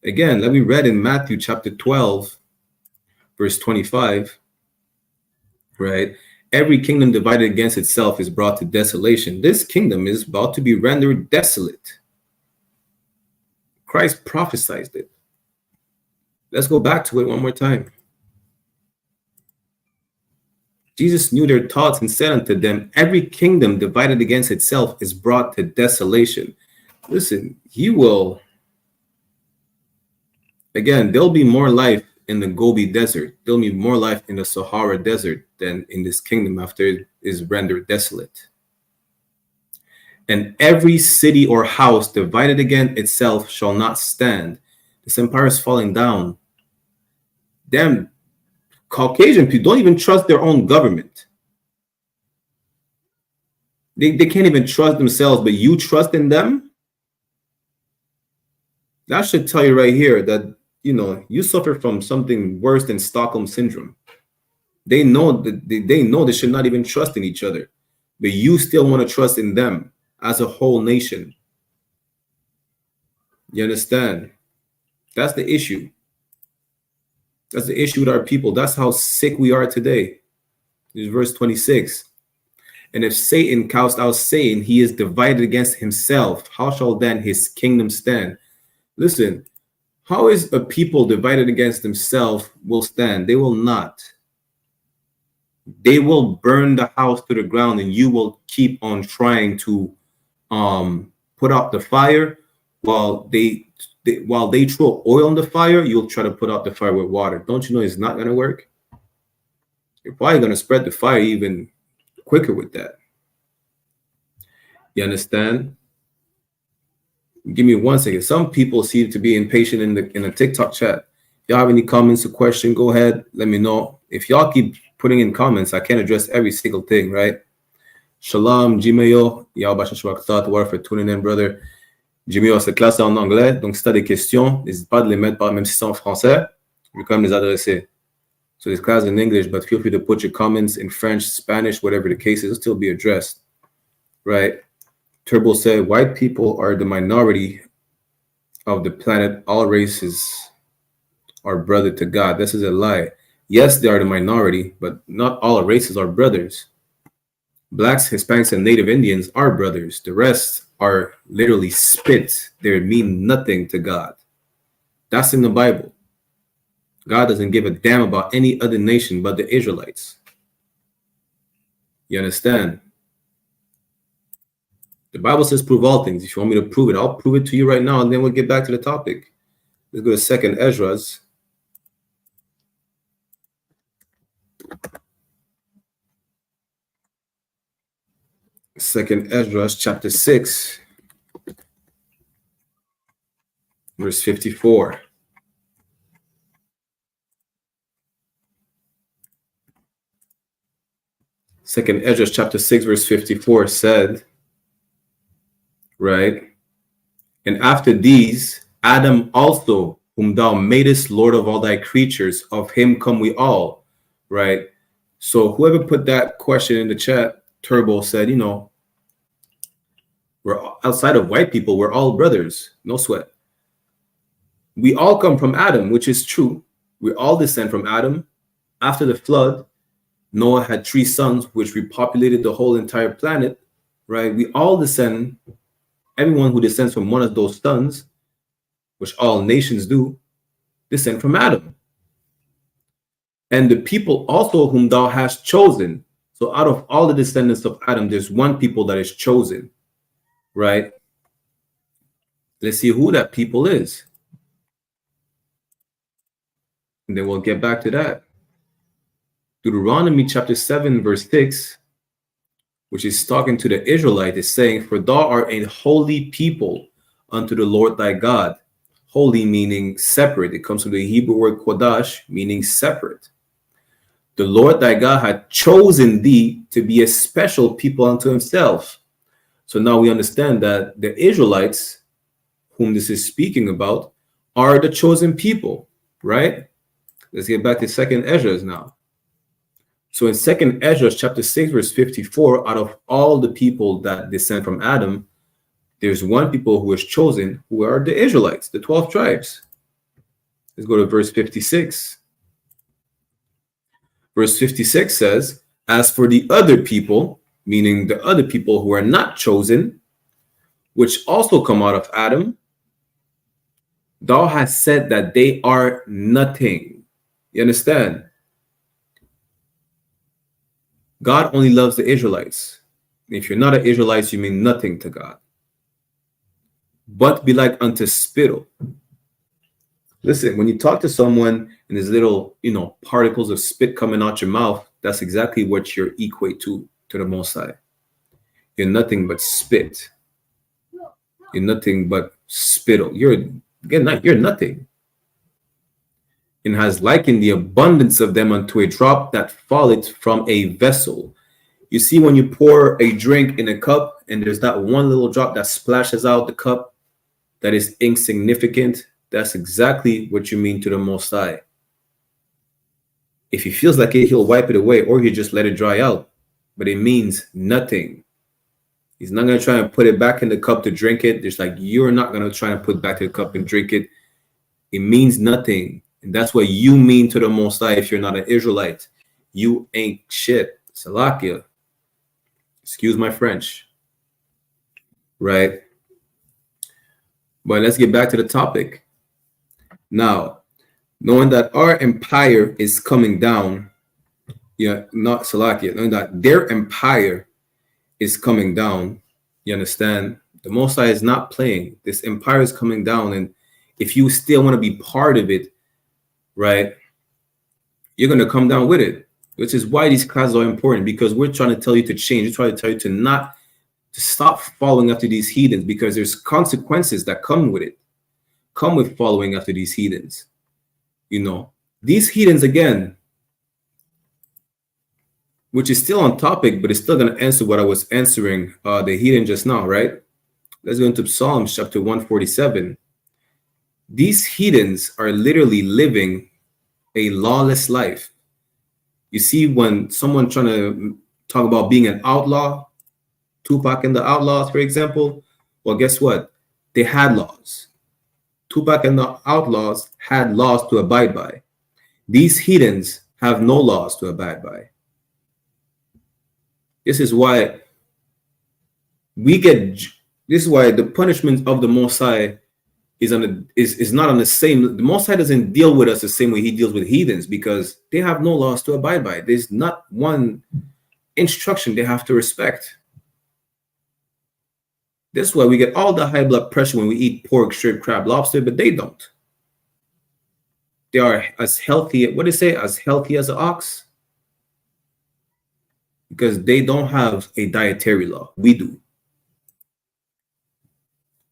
Again, let me read in Matthew chapter 12, verse 25, right? Every kingdom divided against itself is brought to desolation. This kingdom is about to be rendered desolate. Christ prophesied it. Let's go back to it one more time. Jesus knew their thoughts and said unto them, every kingdom divided against itself is brought to desolation. Listen, you will, again, there'll be more life in the Gobi Desert. There'll be more life in the Sahara Desert than in this kingdom after it is rendered desolate. And every city or house divided against itself shall not stand. This empire is falling down. Damn, Caucasian people don't even trust their own government. They can't even trust themselves, but you trust in them? That should tell you right here that, you know, you suffer from something worse than Stockholm syndrome. They know that they know they should not even trust in each other, but you still want to trust in them as a whole nation. You understand? That's the issue. That's the issue with our people. That's how sick we are today. This is verse 26. And if Satan cast out Satan, he is divided against himself. How shall then his kingdom stand? Listen, how is a people divided against themselves will stand? They will not. They will burn the house to the ground, and you will keep on trying to put out the fire while they throw oil on the fire. You'll try to put out the fire with water. Don't you know it's not going to work? You're probably going to spread the fire even quicker with that. You understand? Give me 1 second. Some people seem to be impatient in the TikTok chat. If y'all have any comments or question, go ahead. Let me know. If y'all keep putting in comments, I can't address every single thing, right? Shalom, Jiméo. Yahweh Shemar, what for tuning in, brother. Jiméo, cette classe est en anglais. Donc, si tu as des questions, n'hésite pas de les mettre, même si c'est en français. Je vais quand même les adresser. So this class is in English, but feel free to put your comments in French, Spanish, whatever the case is, it'll still be addressed, right? Turbo said, white people are the minority of the planet. All races are brother to God. This is a lie. Yes, they are the minority, but not all races are brothers. Blacks, Hispanics, and Native Indians are brothers. The rest are literally spit. They mean nothing to God. That's in the Bible. God doesn't give a damn about any other nation but the Israelites. You understand? The Bible says prove all things. If you want me to prove it, I'll prove it to you right now, and then we'll get back to the topic. Let's go to 2nd Esdras. Second Esdras chapter 6, verse 54. Second Esdras chapter 6, verse 54 said, right? And after these, Adam also, whom thou madest Lord of all thy creatures, of him come we all, right? So whoever put that question in the chat, Turbo, said, you know, we're outside of white people, we're all brothers, no sweat. We all come from Adam, which is true. We all descend from Adam. After the flood, Noah had 3 sons, which repopulated the whole entire planet, right? We all descend, everyone who descends from one of those sons, which all nations do, descend from Adam. And the people also whom thou hast chosen. So out of all the descendants of Adam, there's one people that is chosen, right? Let's see who that people is. And then we'll get back to that. Deuteronomy chapter 7, verse 6, which is talking to the Israelite, is saying, for thou art a holy people unto the Lord thy God. Holy meaning separate. It comes from the Hebrew word kodash, meaning separate. The Lord thy God had chosen thee to be a special people unto himself. So now we understand that the Israelites, whom this is speaking about, are the chosen people, right? Let's get back to 2nd Ezra now. So in 2nd Ezra chapter 6, verse 54, out of all the people that descend from Adam, there's one people who is chosen, who are the Israelites, the 12 tribes. Let's go to verse 56. Verse 56 says, as for the other people, meaning the other people who are not chosen, which also come out of Adam, thou hast said that they are nothing. You understand? God only loves the Israelites. If you're not an Israelite, you mean nothing to God. But be like unto spittle. Listen, when you talk to someone and there's little, particles of spit coming out your mouth, that's exactly what you're equate to the Most High. You're nothing but spit. You're nothing but spittle. You're nothing. And has likened the abundance of them unto a drop that falleth from a vessel. You see, when you pour a drink in a cup and there's that one little drop that splashes out the cup that is insignificant, that's exactly what you mean to the Most High. If he feels like it, he'll wipe it away, or he'll just let it dry out. But it means nothing. He's not going to try and put it back in the cup to drink it. Just like you're not going to try and put back to the cup and drink it. It means nothing. And that's what you mean to the Most High if you're not an Israelite. You ain't shit. Salakia. Excuse my French. Right? But let's get back to the topic. Now, knowing that our empire is coming down, not Salakia, knowing that their empire is coming down, you understand? The Most High is not playing. This empire is coming down, and if you still want to be part of it, right, you're going to come down with it, which is why these classes are important, because we're trying to tell you to change. We're trying to tell you to stop following after these heathens, because there's consequences that come with it, come with following after these heathens. These heathens, again, which is still on topic, but it's still going to answer what I was answering the heathen just now, right? Let's go into Psalms chapter 147. These heathens are literally living a lawless life. You see, when someone trying to talk about being an outlaw, Tupac and the Outlaws, for example, well, guess what? They had laws. Tupac and the Outlaws had laws to abide by. These heathens have no laws to abide by. This is why the punishment of the Most High is not on the same. The Most High doesn't deal with us the same way he deals with heathens, because they have no laws to abide by. There's not one instruction they have to respect. This is why we get all the high blood pressure when we eat pork, shrimp, crab, lobster, but they don't. They are as healthy, as healthy as an ox, because they don't have a dietary law. We do.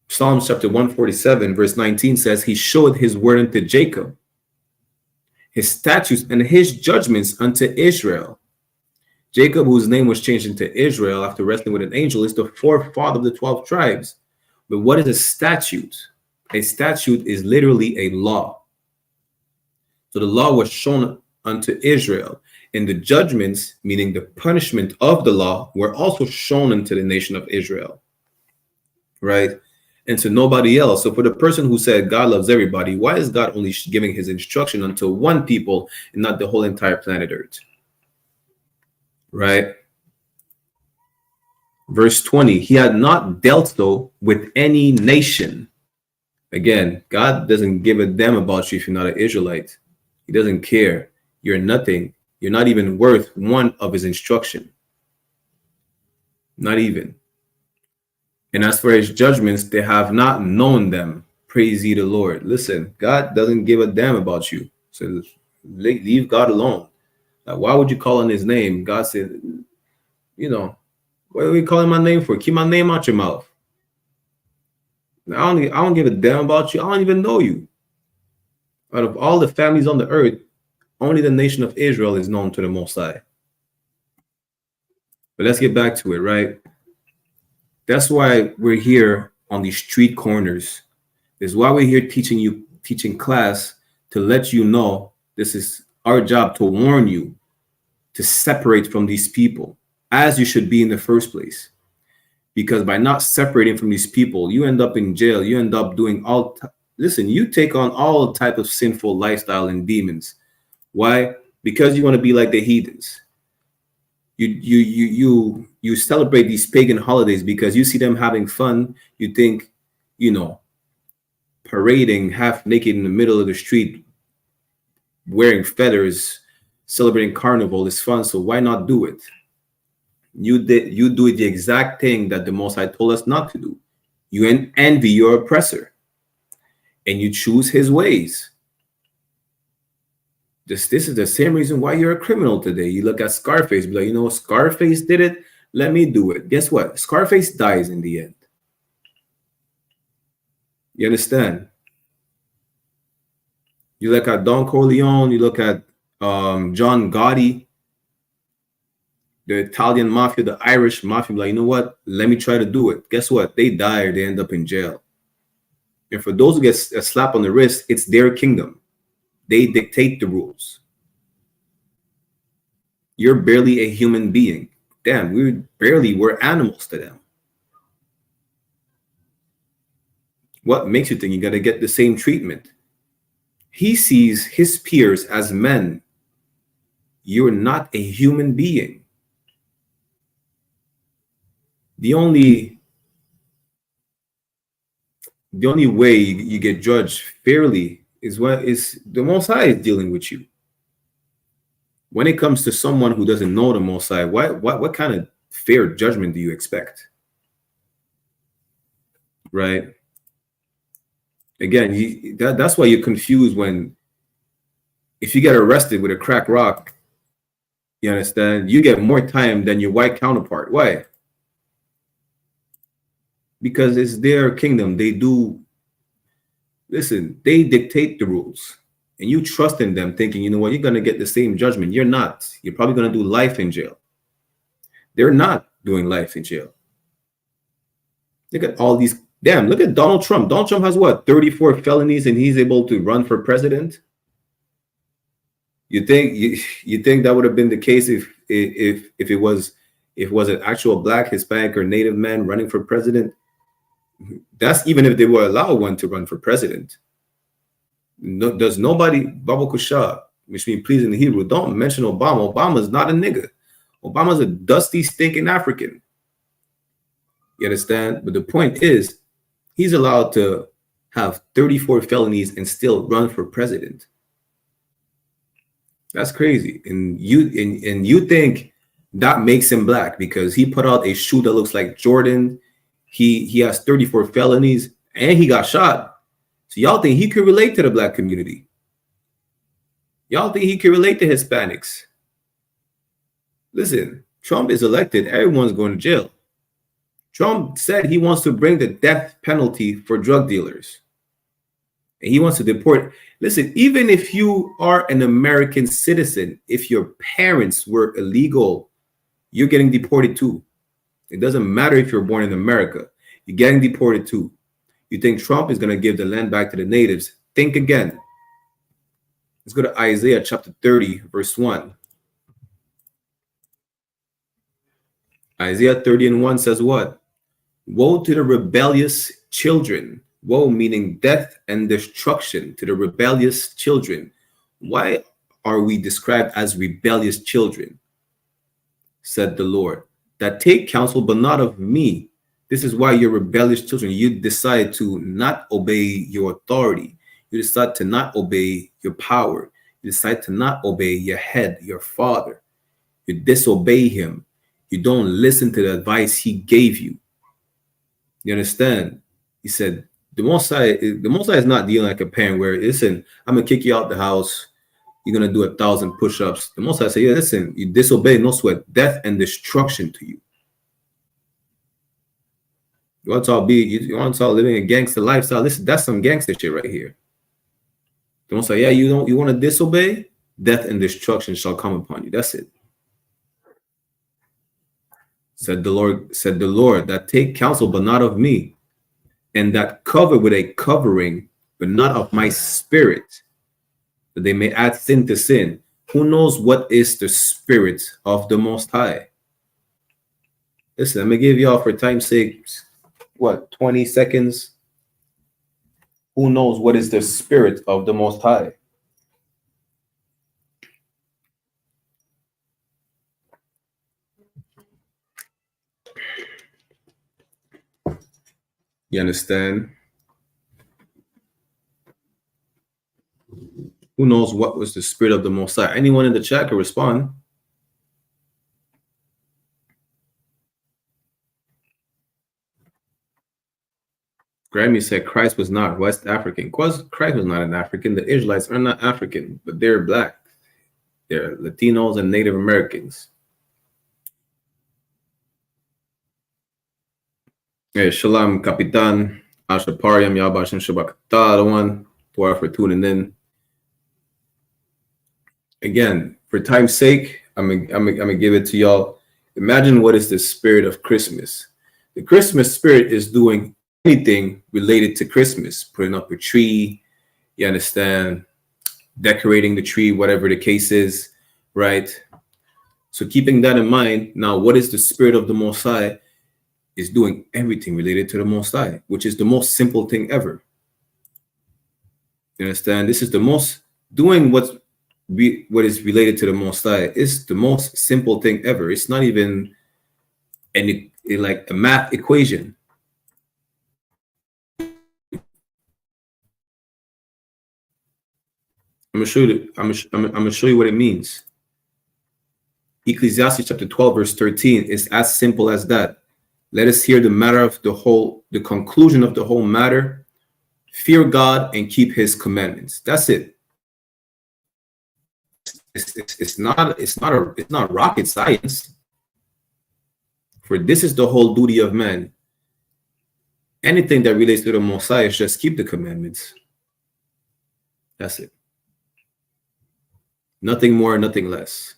Psalms chapter 147, verse 19 says, he showed his word unto Jacob, his statutes and his judgments unto Israel. Jacob, whose name was changed into Israel after wrestling with an angel, is the forefather of the 12 tribes. But what is a statute? A statute is literally a law. So the law was shown unto Israel, and the judgments, meaning the punishment of the law, were also shown unto the nation of Israel, right? And to nobody else. So for the person who said God loves everybody, why is God only giving his instruction unto one people and not the whole entire planet Earth? Right? Verse 20, he had not dealt so with any nation. Again, God doesn't give a damn about you if you're not an Israelite. He doesn't care. You're nothing. You're not even worth one of his instruction. Not even. And as for his judgments, they have not known them. Praise ye the Lord. Listen, God doesn't give a damn about you. So leave God alone. Like, why would you call on his name? God said, you know, what are we calling my name for? Keep my name out your mouth. I don't give a damn about you. I don't even know you. Out of all the families on the earth, only the nation of Israel is known to the Most High. But let's get back to it, right? That's why we're here on these street corners. This is why we're here teaching class, to let you know this is our job, to warn you, to separate from these people, as you should be in the first place. Because by not separating from these people, you end up in jail. You end up doing listen, you take on all type of sinful lifestyle and demons. Why? Because you want to be like the heathens. You celebrate these pagan holidays because you see them having fun. You think, parading half naked in the middle of the street, wearing feathers, celebrating carnival is fun. So why not do it? You do the exact thing that the Most High told us not to do. You envy your oppressor, and you choose his ways. This is the same reason why you're a criminal today. You look at Scarface, be like, Scarface did it. Let me do it. Guess what? Scarface dies in the end. You understand? You look at Don Corleone. You look at John Gotti, the Italian mafia, the Irish mafia. Like, you know what? Let me try to do it. Guess what? They die or they end up in jail. And for those who get a slap on the wrist, it's their kingdom. They dictate the rules. You're barely a human being. Damn, we're animals to them. What makes you think you got to get the same treatment? He sees his peers as men. You're not a human being. The only way you get judged fairly is when the Most High is dealing with you. When it comes to someone who doesn't know the Most High, what kind of fair judgment do you expect? Right? Again, that's why you're confused if you get arrested with a crack rock, you understand, you get more time than your white counterpart. Why? Because it's their kingdom. They dictate the rules. And you trust in them thinking, you know what, you're going to get the same judgment. You're not. You're probably going to do life in jail. They're not doing life in jail. Look at all these. Damn, look at Donald Trump. Donald Trump has what, 34 felonies, and he's able to run for president? You think that would have been the case if it was an actual Black, Hispanic, or Native man running for president? That's even if they were allowed one to run for president. No, does nobody, Baba Kusha, which means please in the Hebrew, don't mention Obama. Obama's not a nigga. Obama's a dusty, stinking African. You understand? But the point is, he's allowed to have 34 felonies and still run for president. That's crazy. And you think that makes him Black because he put out a shoe that looks like Jordan. He has 34 felonies and he got shot. So y'all think he could relate to the Black community? Y'all think he could relate to Hispanics? Listen, Trump is elected. Everyone's going to jail. Trump said he wants to bring the death penalty for drug dealers. And he wants to deport. Listen, even if you are an American citizen, if your parents were illegal, you're getting deported too. It doesn't matter if you're born in America. You're getting deported too. You think Trump is going to give the land back to the natives? Think again. Let's go to Isaiah chapter 30, verse 1. Isaiah 30 and 1 says what? Woe to the rebellious children. Woe meaning death and destruction to the rebellious children. Why are we described as rebellious children? Said the Lord, that take counsel, but not of me. This is why you're rebellious children. You decide to not obey your authority. You decide to not obey your power. You decide to not obey your head, your father. You disobey him. You don't listen to the advice he gave you. You understand? He said, the Most High is not dealing like a parent where, listen, I'm going to kick you out the house. You're going to do 1,000 push-ups. The Most High say, yeah, listen, you disobey, no sweat, death and destruction to you. You want to start living a gangster lifestyle? Listen, that's some gangster shit right here. The Most High, yeah, you want to disobey? Death and destruction shall come upon you. That's it. Said the Lord, that take counsel, but not of me, and that cover with a covering, but not of my spirit, that they may add sin to sin. Who knows what is the spirit of the Most High? Listen, I'm going to give y'all, for time's sake, 20 seconds? Who knows what is the spirit of the Most High? You understand? Who knows what was the spirit of the Most High? Anyone in the chat can respond. Grammy said Christ was not West African. Christ was not an African. The Israelites are not African, but they're black. They're Latinos and Native Americans. Hey, Shalom, Kapitan. Ashapariam, Yabashim Shabakata, for tuning in. Again, for time's sake, I'm gonna give it to y'all. Imagine what is the spirit of Christmas. The Christmas spirit is doing anything related to Christmas, putting up a tree, you understand, decorating the tree, whatever the case is, right? So keeping that in mind, now what is the spirit of the Most High? Is doing everything related to the Most High, which is the most simple thing ever. You understand? This is the most, doing what is related to the Most High is the most simple thing ever. It's not even like a math equation. I'm gonna show you what it means. Ecclesiastes chapter 12, verse 13 is as simple as that. Let us hear the matter of the conclusion of the whole matter. Fear God and keep his commandments. That's it. It's not rocket science. For this is the whole duty of man. Anything that relates to the Most High is just keep the commandments. That's it. Nothing more, nothing less.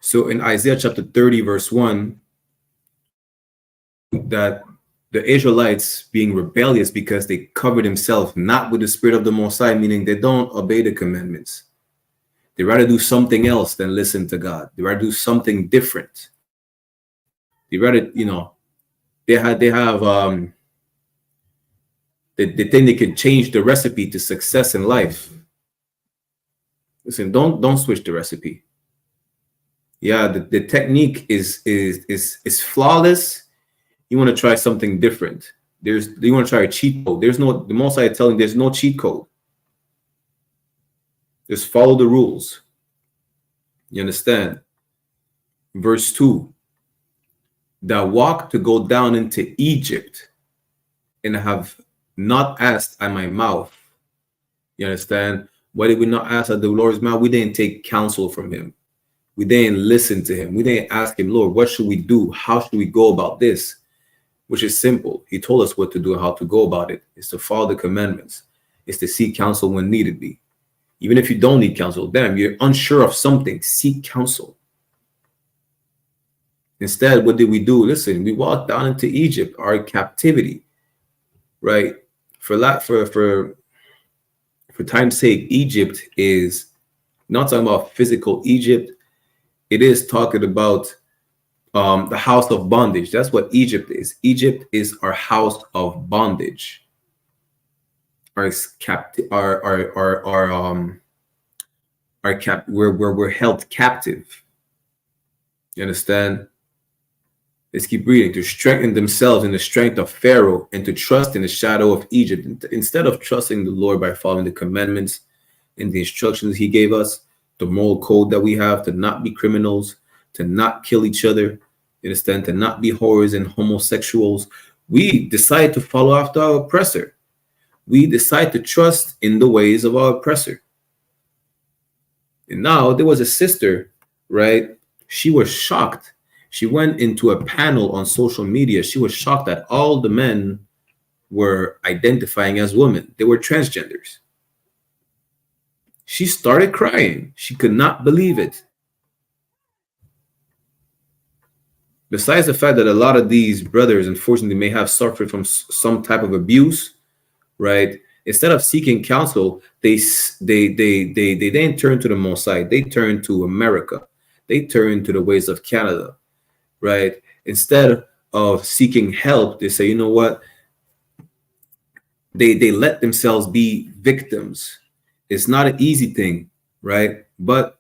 So in Isaiah chapter 30, verse 1, that the Israelites being rebellious because they cover themselves not with the spirit of the Most High, meaning they don't obey the commandments. They rather do something else than listen to God. They rather do something different. They rather, they think they can change the recipe to success in life. Listen, don't switch the recipe. Yeah, the technique is flawless. You want to try something different. You want to try a cheat code. The Most High telling there's no cheat code. Just follow the rules. You understand? Verse 2. That walk to go down into Egypt and have not asked at my mouth. You understand? Why did we not ask at the Lord's mouth? We didn't take counsel from him. We didn't listen to him. We didn't ask him, Lord, what should we do? How should we go about this? Which is simple. He told us what to do and how to go about it. It's to follow the commandments. It's to seek counsel when needed be. Even if you don't need counsel, damn, you're unsure of something, seek counsel. Instead, what did we do? Listen, we walked down into Egypt, our captivity. right? For time's sake, Egypt is not talking about physical Egypt. It is talking about the house of bondage. That's what Egypt is. Egypt is our house of bondage. Our where we're held captive. You understand? Let's keep reading. To strengthen themselves in the strength of Pharaoh and to trust in the shadow of Egypt. Instead of trusting the Lord by following the commandments and the instructions he gave us, the moral code that we have, to not be criminals, to not kill each other, you understand, to not be whores and homosexuals, we decide to follow after our oppressor. We decide to trust in the ways of our oppressor. And now there was a sister, right? She was shocked. She went into a panel on social media. She was shocked that all the men were identifying as women. They were transgenders. She started crying. She could not believe it. Besides the fact that a lot of these brothers, unfortunately, may have suffered from some type of abuse, right? Instead of seeking counsel, they then turn to the Mosai. They turn to America. They turn to the ways of Canada, right? Instead of seeking help, they say, you know what? They let themselves be victims. It's not an easy thing, right? But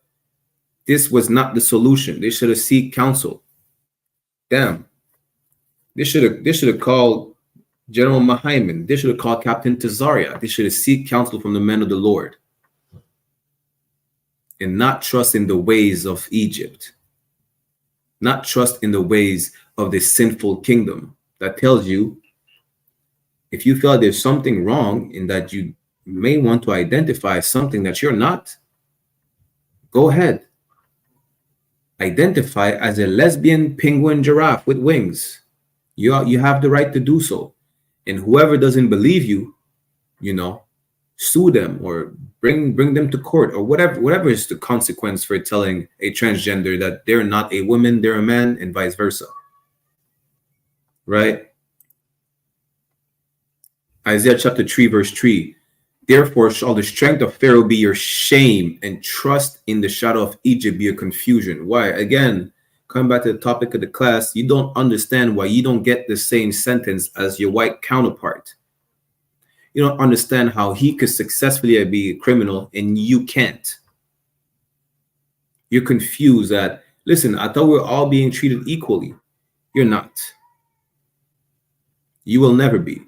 this was not the solution. They should have sought counsel. Damn. They should have called General Mahaiman. They should have called Captain Tazaria. They should have sought counsel from the men of the Lord and not trust in the ways of Egypt, not trust in the ways of this sinful kingdom that tells you, if you feel there's something wrong in that you may want to identify something that you're not, go ahead. Identify as a lesbian penguin giraffe with wings. You have the right to do so. And whoever doesn't believe you, you know, sue them or bring them to court or whatever is the consequence for telling a transgender that they're not a woman, they're a man, and vice versa. Right? Isaiah chapter 3, verse 3. Therefore shall the strength of Pharaoh be your shame, and trust in the shadow of Egypt be your confusion. Why? Again, coming back to the topic of the class, you don't understand why you don't get the same sentence as your white counterpart. You don't understand how he could successfully be a criminal and you can't. You're confused that, listen, I thought we were all being treated equally. You're not. You will never be.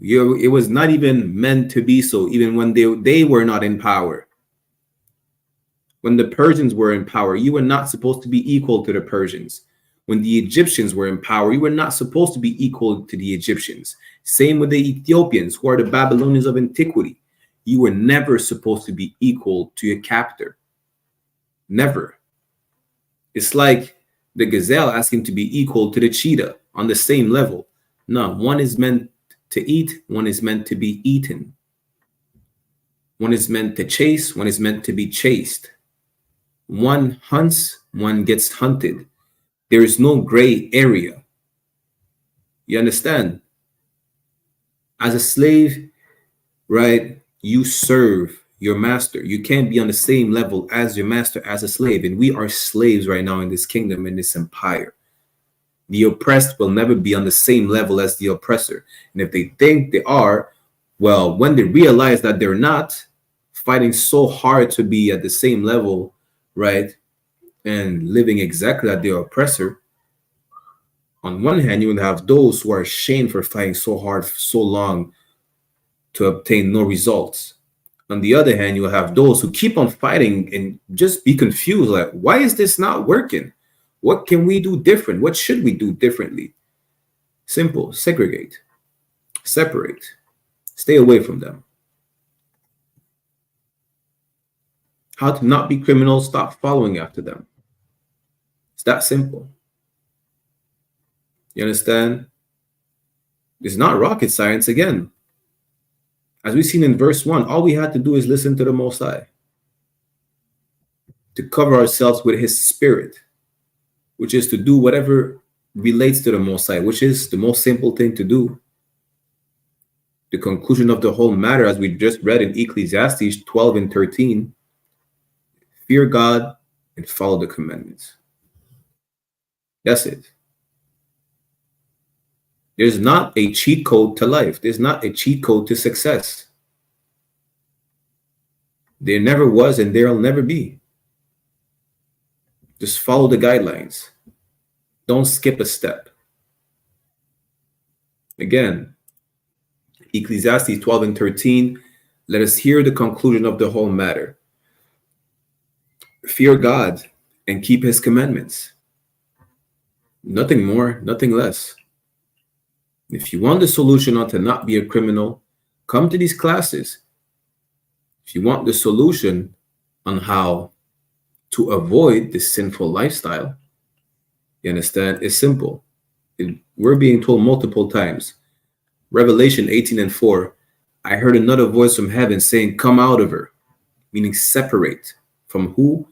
It was not even meant to be so, even when they were not in power. When the Persians were in power, you were not supposed to be equal to the Persians. When the Egyptians were in power, you were not supposed to be equal to the Egyptians. Same with the Ethiopians, who are the Babylonians of antiquity. You were never supposed to be equal to your captor. Never. It's like the gazelle asking to be equal to the cheetah on the same level. No, one is meant to eat, one is meant to be eaten. One is meant to chase, one is meant to be chased. One hunts, one gets hunted. There is no gray area. You understand? As a slave, right, you serve your master. You can't be on the same level as your master as a slave. And we are slaves right now in this kingdom, in this empire. The oppressed will never be on the same level as the oppressor. And if they think they are, well, when they realize that they're not, fighting so hard to be at the same level, right, and living exactly like their oppressor, on one hand, you will have those who are ashamed for fighting so hard for so long to obtain no results. On the other hand, you will have those who keep on fighting and just be confused, like, why is this not working? What can we do different? What should we do differently? Simple. Segregate. Separate. Stay away from them. How to not be criminals? Stop following after them. It's that simple. You understand? It's not rocket science again. As we've seen in verse 1, all we had to do is listen to the Most High, to cover ourselves with his spirit, which is to do whatever relates to the Most High, which is the most simple thing to do. the conclusion of the whole matter, as we just read in Ecclesiastes 12 and 13, fear God and follow the commandments. That's it. There's not a cheat code to life. There's not a cheat code to success. There never was, and there'll never be. Just follow the guidelines. Don't skip a step. Again, Ecclesiastes 12 and 13, let us hear the conclusion of the whole matter. Fear God and keep his commandments. Nothing more, nothing less. If you want the solution on to not be a criminal, come to these classes. If you want the solution on how to avoid this sinful lifestyle, you understand, it's simple. We're being told multiple times. Revelation 18 and 4, I heard another voice from heaven saying, come out of her, meaning separate. From who?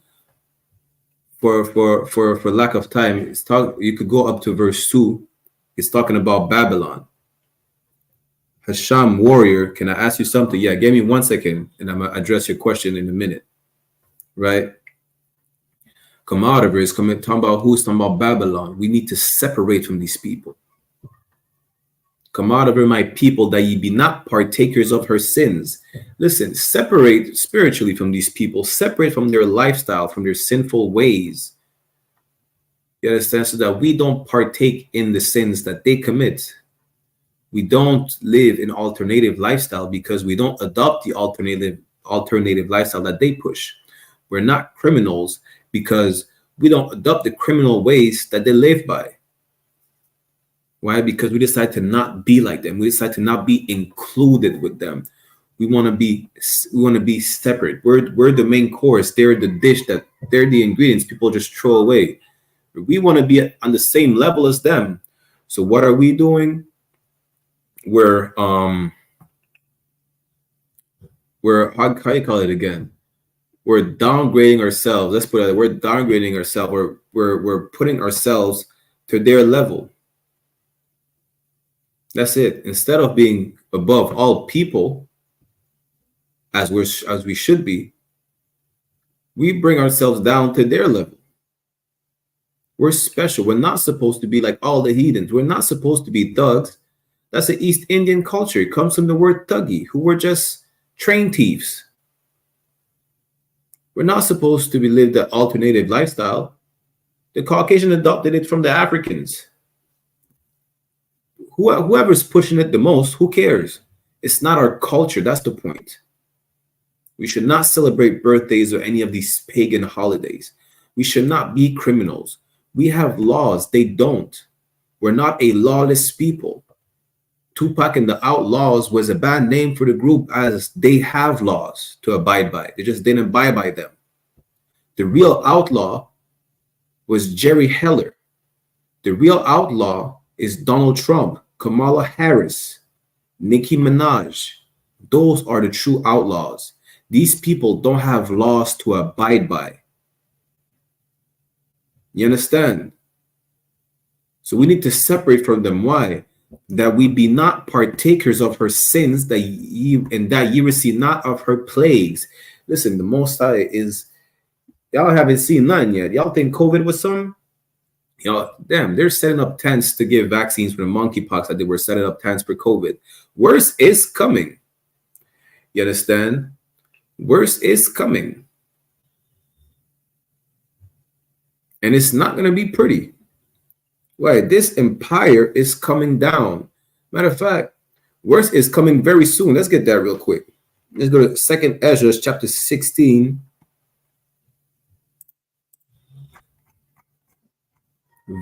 For lack of time, you could go up to verse 2. It's talking about Babylon. Hasham warrior, can I ask you something? Yeah, give me 1 second, and I'm going to address your question in a minute. Right? Come out of her is talking about who's talking about Babylon. We need to separate from these people. Come out of her, my people, that ye be not partakers of her sins. Listen, separate spiritually from these people. Separate from their lifestyle, from their sinful ways. You understand? So that we don't partake in the sins that they commit. We don't live an alternative lifestyle because we don't adopt the alternative lifestyle that they push. We're not criminals because we don't adopt the criminal ways that they live by. Why? Because we decide to not be like them. We decide to not be included with them. We want to be separate. We're the main course. They're the dish, they're the ingredients people just throw away. We want to be on the same level as them. So what are we doing? We're how you call it again? We're downgrading ourselves. Let's put it. We're downgrading ourselves. We're putting ourselves to their level. That's it. Instead of being above all people, as we should be, we bring ourselves down to their level. We're special. We're not supposed to be like all the heathens. We're not supposed to be thugs. That's an East Indian culture. It comes from the word thuggy, who were just train thieves. We're not supposed to be lived the alternative lifestyle. The Caucasian adopted it from the Africans. Whoever's pushing it the most, who cares? It's not our culture. That's the point. We should not celebrate birthdays or any of these pagan holidays. We should not be criminals. We have laws. They don't. We're not a lawless people. Tupac and the Outlaws was a bad name for the group, as they have laws to abide by. They just didn't abide by them. The real outlaw was Jerry Heller. The real outlaw is Donald Trump, Kamala Harris, Nicki Minaj. Those are the true outlaws. These people don't have laws to abide by. You understand? So we need to separate from them. Why? That we be not partakers of her sins, that ye receive not of her plagues. Listen, the Most High is, y'all haven't seen none yet. Y'all think COVID was some? Damn, they're setting up tents to give vaccines for the monkeypox that they were setting up tents for COVID. Worse is coming. You understand? Worse is coming. And it's not going to be pretty. Why? This empire is coming down. Matter of fact, worse is coming very soon. Let's get that real quick. Let's go to 2nd Ezra chapter 16.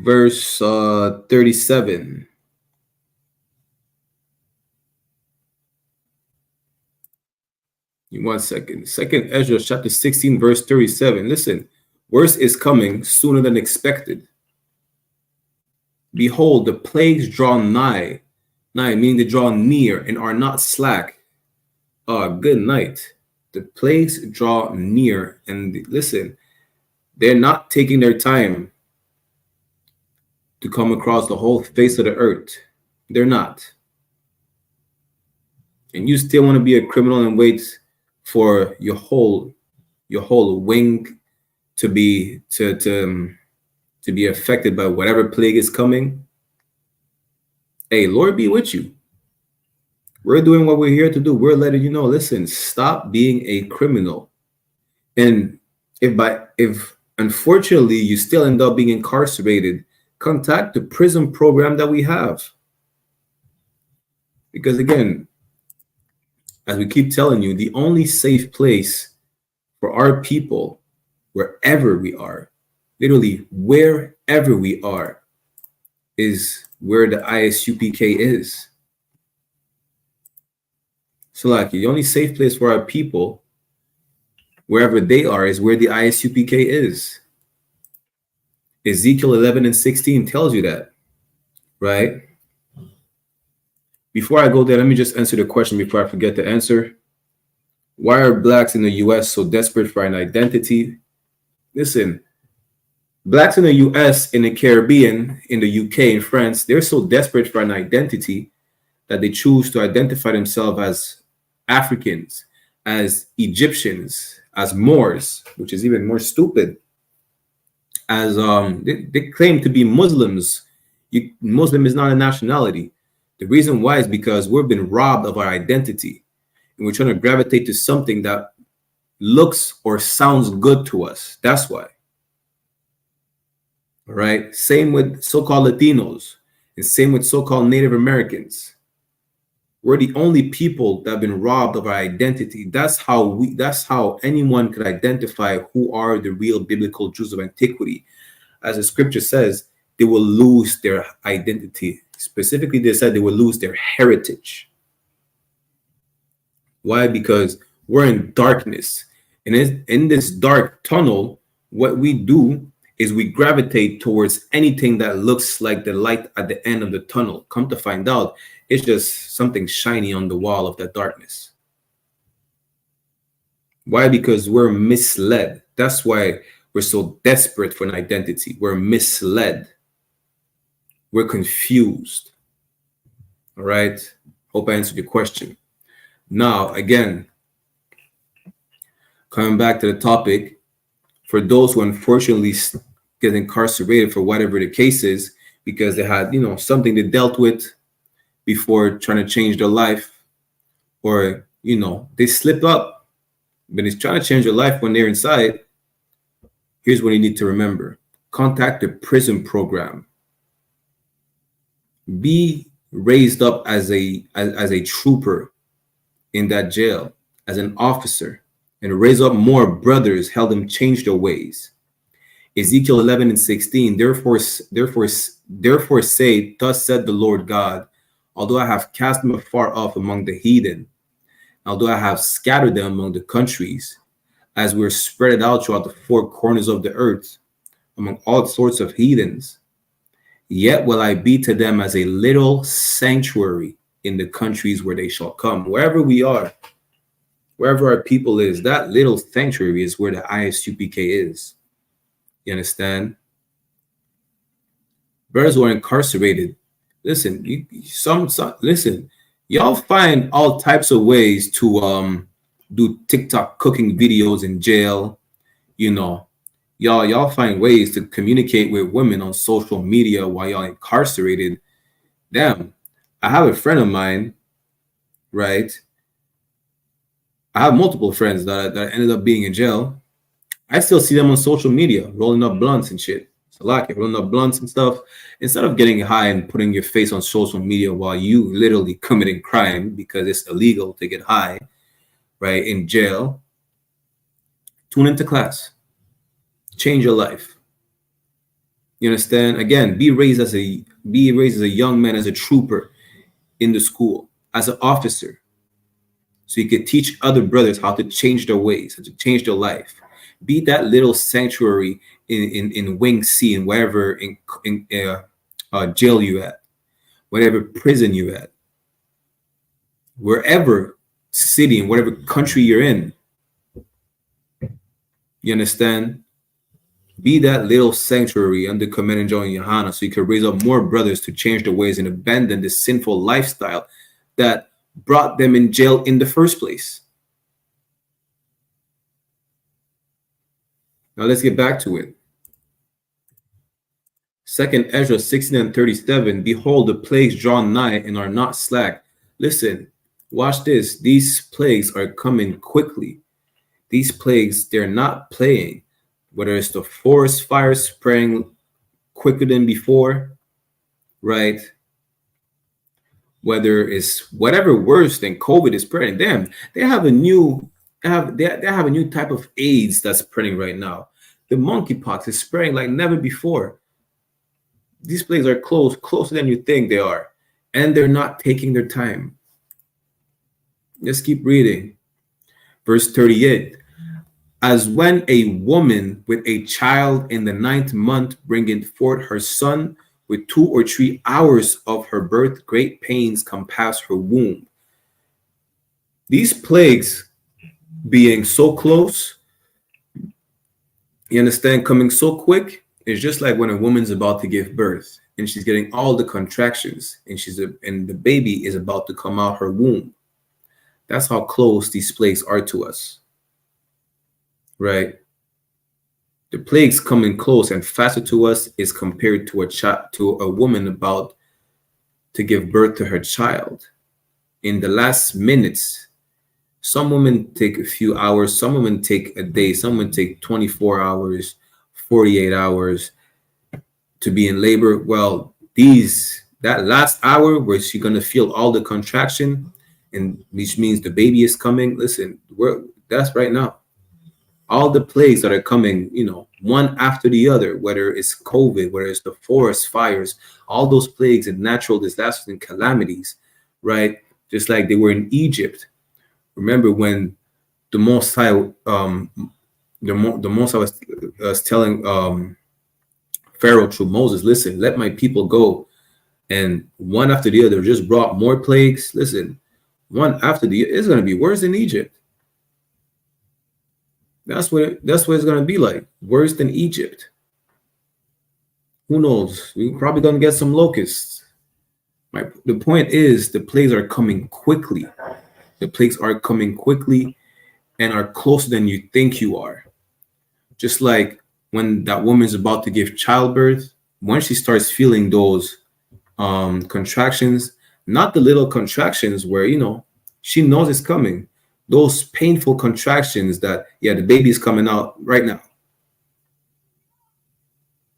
Verse 37. One second. 2nd Ezra chapter 16, verse 37. Listen, worse is coming sooner than expected. Behold, the plagues draw nigh. Nigh, meaning they draw near and are not slack. Good night. The plagues draw near. And listen, they're not taking their time to come across the whole face of the earth. They're not. and you still want to be a criminal and wait for your whole wing to be to be affected by whatever plague is coming, hey, Lord be with you. We're doing what we're here to do. We're letting you know, listen, stop being a criminal. And if unfortunately you still end up being incarcerated, contact the prison program that we have. Because again, as we keep telling you, the only safe place for our people, wherever we are, literally wherever we are, is where the ISUPK is. So like the only safe place for our people, wherever they are, is where the ISUPK is. Ezekiel 11:16 tells you that, right? Before I go there, let me just answer the question before I forget to answer. Why are blacks in the US so desperate for an identity? Listen, blacks in the US, in the Caribbean, in the UK, in France, they're so desperate for an identity that they choose to identify themselves as Africans, as Egyptians, as Moors, which is even more stupid. As they claim to be Muslims. Muslim is not a nationality. The reason why is because we've been robbed of our identity, and we're trying to gravitate to something that looks or sounds good to us. That's why. All right. Same with so-called Latinos, and same with so-called Native Americans. We're the only people that have been robbed of our identity. That's how anyone could identify who are the real biblical Jews of antiquity. As the scripture says, they will lose their identity. Specifically, they said they will lose their heritage. Why? Because we're in darkness. And in this dark tunnel, what we do is we gravitate towards anything that looks like the light at the end of the tunnel. Come to find out, it's just something shiny on the wall of that darkness. Why? Because we're misled. That's why we're so desperate for an identity. We're misled. We're confused. All right. Hope I answered your question. Now, again, coming back to the topic, for those who unfortunately get incarcerated for whatever the case is, because they had, something they dealt with before trying to change their life, or, they slip up, but it's trying to change their life when they're inside. Here's what you need to remember. Contact the prison program. Be raised up as a trooper in that jail, as an officer, and raise up more brothers, help them change their ways. Ezekiel 11:16, therefore say, thus said the Lord God, although I have cast them afar off among the heathen, although I have scattered them among the countries, as we're spread out throughout the four corners of the earth, among all sorts of heathens, yet will I be to them as a little sanctuary in the countries where they shall come. Wherever we are, wherever our people is, that little sanctuary is where the ISUPK is. You understand? Brothers who are incarcerated, listen, listen, y'all find all types of ways to do TikTok cooking videos in jail. Y'all find ways to communicate with women on social media while y'all incarcerated. Damn, I have a friend of mine, right? I have multiple friends that ended up being in jail. I still see them on social media, rolling up blunts and shit. So like rolling up blunts and stuff. Instead of getting high and putting your face on social media while you literally committing crime, because it's illegal to get high, right, in jail, tune into class. Change your life. You understand? Again, be raised as a young man, as a trooper in the school, as an officer, so you can teach other brothers how to change their ways, how to change their life. Be that little sanctuary in Wing C, and wherever in jail you at, whatever prison you at, wherever city and whatever country you're in. You understand? Be that little sanctuary under Command and Join YAHANNA, so you can raise up more brothers to change their ways and abandon this sinful lifestyle that brought them in jail in the first place. Now let's get back to it. 2nd Ezra 16 and 37. Behold, the plagues draw nigh and are not slack. Listen, watch this. These plagues are coming quickly. These plagues, they're not playing. Whether it's the forest fire spreading quicker than before, right? Whether it's whatever worse than COVID is spreading, them, they have a new they have a new type of AIDS that's spreading right now. The monkeypox is spreading like never before. These plagues are closer than you think they are, and they're not taking their time. Let's keep reading. Verse 38. As when a woman with a child in the 9th month bringeth forth her son, with 2 or 3 hours of her birth, great pains compass her womb. These plagues being so close, you understand, coming so quick, is just like when a woman's about to give birth and she's getting all the contractions and the baby is about to come out her womb. That's how close these plagues are to us, right? The plagues coming close and faster to us is compared to a woman about to give birth to her child. In the last minutes, some women take a few hours, some women take a day, some women take 24 hours, 48 hours to be in labor. Well, that last hour where she's gonna feel all the contraction, and which means the baby is coming. Listen, that's right now. All the plagues that are coming, one after the other, whether it's COVID, whether it's the forest fires, all those plagues and natural disasters and calamities, right? Just like they were in Egypt. Remember when the Most High, the Most High was telling Pharaoh through Moses, listen, let my people go. And one after the other just brought more plagues. Listen, one after the other, it's going to be worse than Egypt. That's what it's going to be like. Worse than Egypt. Who knows? We're probably going to get some locusts. The point is, the plagues are coming quickly. The plagues are coming quickly and are closer than you think you are. Just like when that woman's about to give childbirth, when she starts feeling those contractions, not the little contractions where, she knows it's coming. Those painful contractions that, the baby is coming out right now.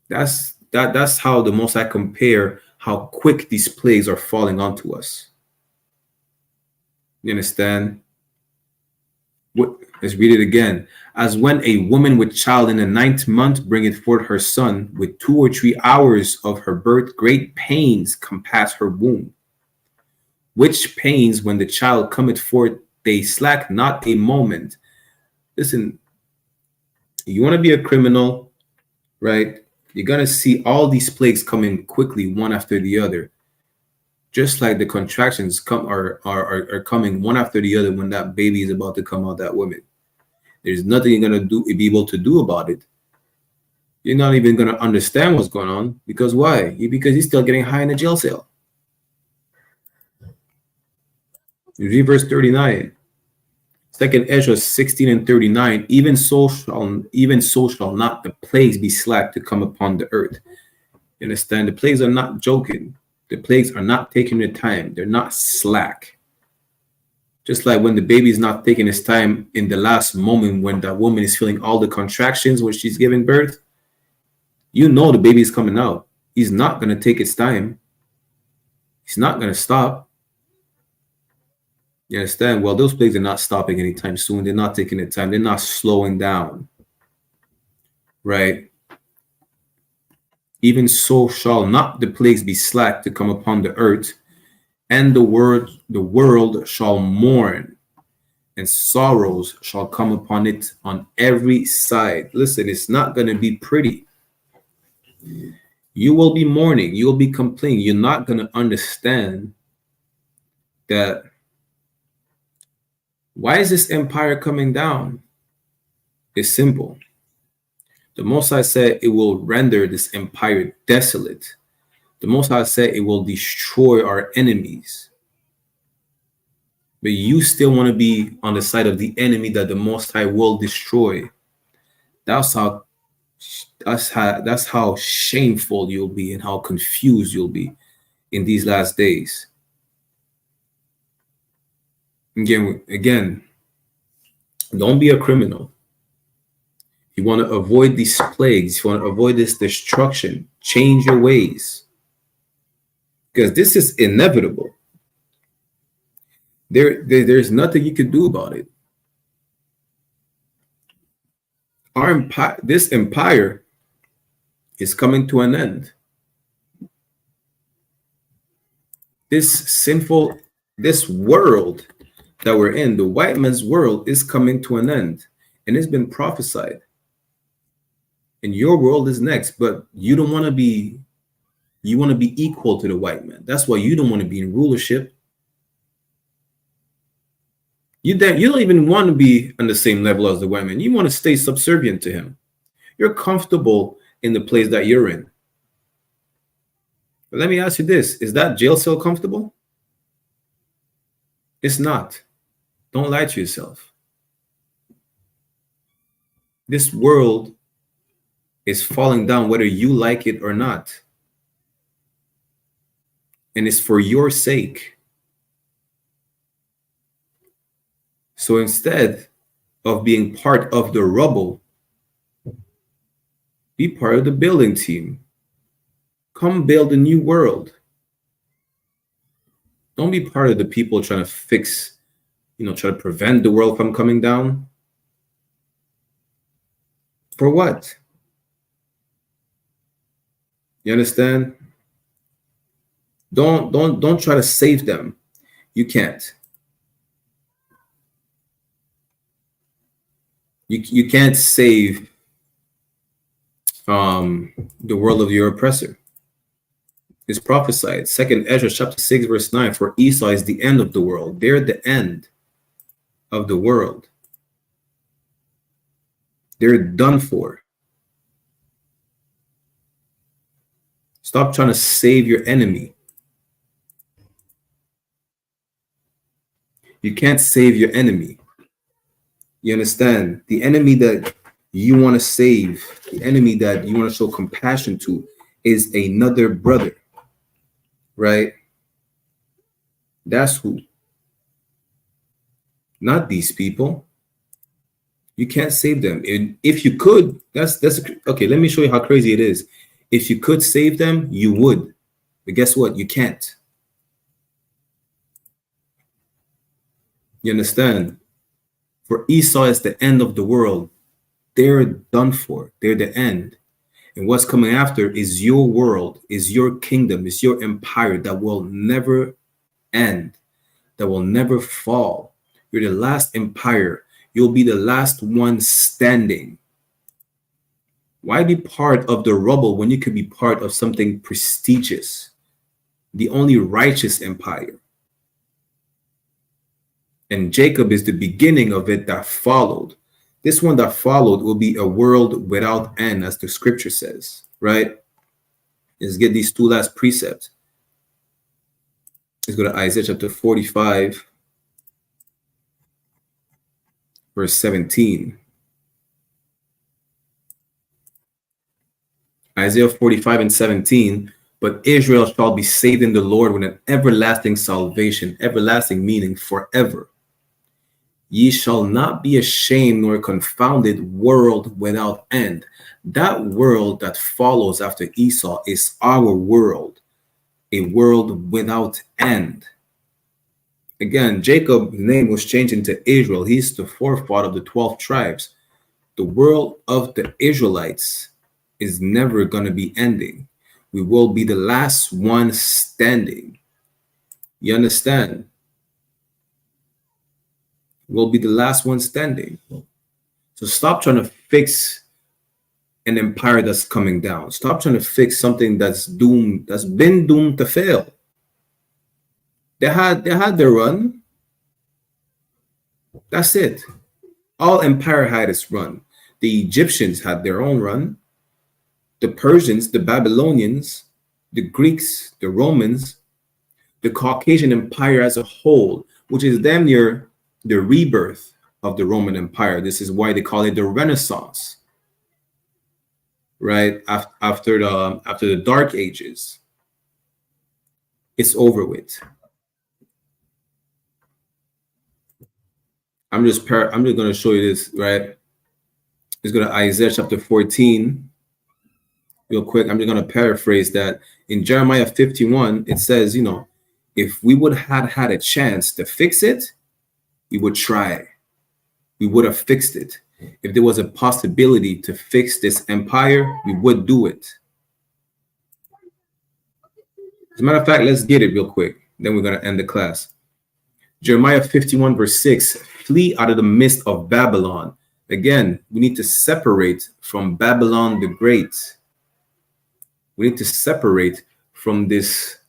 That's how the Most High compare how quick these plagues are falling onto us. You understand? Let's read it again. As when a woman with child in the 9th month bringeth forth her son, with 2 or 3 hours of her birth, great pains compass her womb. Which pains, when the child cometh forth, they slack not a moment. Listen, you want to be a criminal, right? You're going to see all these plagues coming quickly, one after the other. Just like the contractions are coming one after the other when that baby is about to come out that woman. There's nothing you're going to be able to do about it. You're not even going to understand what's going on. Because why? Because he's still getting high in a jail cell. Read verse 39. 2nd Ezra 16 and 39. Even so shall not the plagues be slack to come upon the earth. You understand? The plagues are not joking. The plagues are not taking their time. They're not slack. Just like when the baby is not taking his time in the last moment when that woman is feeling all the contractions when she's giving birth, the baby is coming out. He's not going to take his time. He's not going to stop. You understand? Well, those plagues are not stopping anytime soon. They're not taking their time. They're not slowing down. Right? Even so shall not the plagues be slack to come upon the earth, and the world shall mourn, and sorrows shall come upon it on every side. Listen, it's not going to be pretty. You will be mourning. You will be complaining. You're not going to understand that. Why is this empire coming down? It's simple. The Most High said it will render this empire desolate. The Most High said it will destroy our enemies. But you still want to be on the side of the enemy that the Most High will destroy. That's how shameful you'll be and how confused you'll be in these last days. Again, don't be a criminal. You want to avoid these plagues. You want to avoid this destruction. Change your ways, because this is inevitable. There's nothing you can do about it. Our empire, this empire, is coming to an end. This world that we're in, the white man's world, is coming to an end, and it's been prophesied. And your world is next, but you don't want to be. You want to be equal to the white man. That's why you don't want to be in rulership. You don't even want to be on the same level as the white man. You want to stay subservient to him. You're comfortable in the place that you're in. But let me ask you this. Is that jail cell comfortable? It's not. Don't lie to yourself. This world is falling down whether you like it or not. And it's for your sake. So instead of being part of the rubble, be part of the building team. Come build a new world. Don't be part of the people trying to fix, try to prevent the world from coming down. For what? You understand? Don't try to save them. You can't. You can't save the world of your oppressor. It's prophesied. 2 Ezra chapter 6 verse 9. For Esau is the end of the world. They're the end of the world. They're done for. Stop trying to save your enemy. You can't save your enemy. You understand? The enemy that you want to save, the enemy that you want to show compassion to, is another brother, right? That's who. Not these people. You can't save them. And if you could, that's okay. Let me show you how crazy it is. If you could save them, you would. But guess what? You can't. You understand? For Esau is the end of the world. They're done for. They're the end. And what's coming after is your world, is your kingdom, is your empire that will never end, that will never fall. You're the last empire. You'll be the last one standing. Why be part of the rubble when you could be part of something prestigious, the only righteous empire? And Jacob is the beginning of it that followed. This one that followed will be a world without end, as the scripture says, right? Let's get these two last precepts. Let's go to Isaiah chapter 45, verse 17. Isaiah 45 and 17. But Israel shall be saved in the Lord with an everlasting salvation, everlasting meaning forever. Ye shall not be ashamed nor confounded, world without end. That world that follows after Esau is our world, a world without end. Again, Jacob's name was changed into Israel. He's the forefather of the 12 tribes. The world of the Israelites is never going to be ending. We will be the last one standing. You understand? We'll be the last one standing. So stop trying to fix an empire that's coming down. Stop trying to fix something that's doomed, that's been doomed to fail. They had their run. That's it. All empire had its run. The Egyptians had their own run. The Persians, the Babylonians, the Greeks, the Romans, the Caucasian Empire as a whole which is damn near the rebirth of the Roman Empire. This is why they call it the Renaissance, right? After the Dark Ages, it's over with. I'm just going to show you this, right? Let's go to Isaiah chapter 14 real quick. I'm just going to paraphrase that. In Jeremiah 51, it says, you know, if we would have had a chance to fix it, we would try. We would have fixed it. If there was a possibility to fix this empire, we would do it. As a matter of fact, let's get it real quick. Then we're going to end the class. Jeremiah 51 verse 6, flee out of the midst of Babylon. Again, we need to separate from Babylon the Great. We need to separate from this,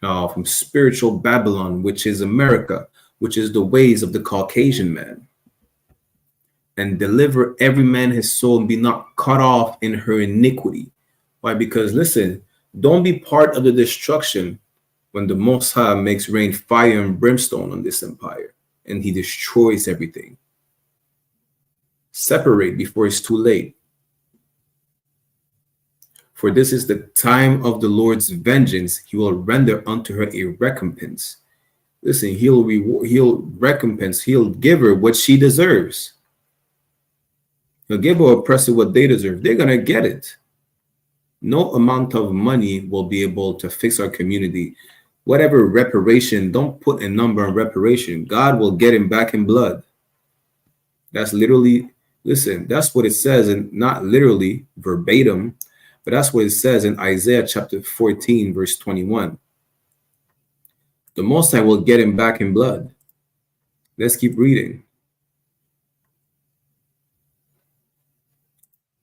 from spiritual Babylon, which is America, which is the ways of the Caucasian man. And deliver every man his soul and be not cut off in her iniquity. Why? Because listen, don't be part of the destruction when the Most High makes rain fire and brimstone on this empire and he destroys everything. Separate before it's too late. For this is the time of the Lord's vengeance. He will render unto her a recompense. Listen, he'll recompense, he'll give her what she deserves. He'll give her oppressor what they deserve. They're going to get it. No amount of money will be able to fix our community. Whatever reparation, don't put a number on reparation. God will get him back in blood. That's literally, listen, that's what it says, and not literally verbatim, but that's what it says in Isaiah chapter 14, verse 21. The Most High will get him back in blood. Let's keep reading.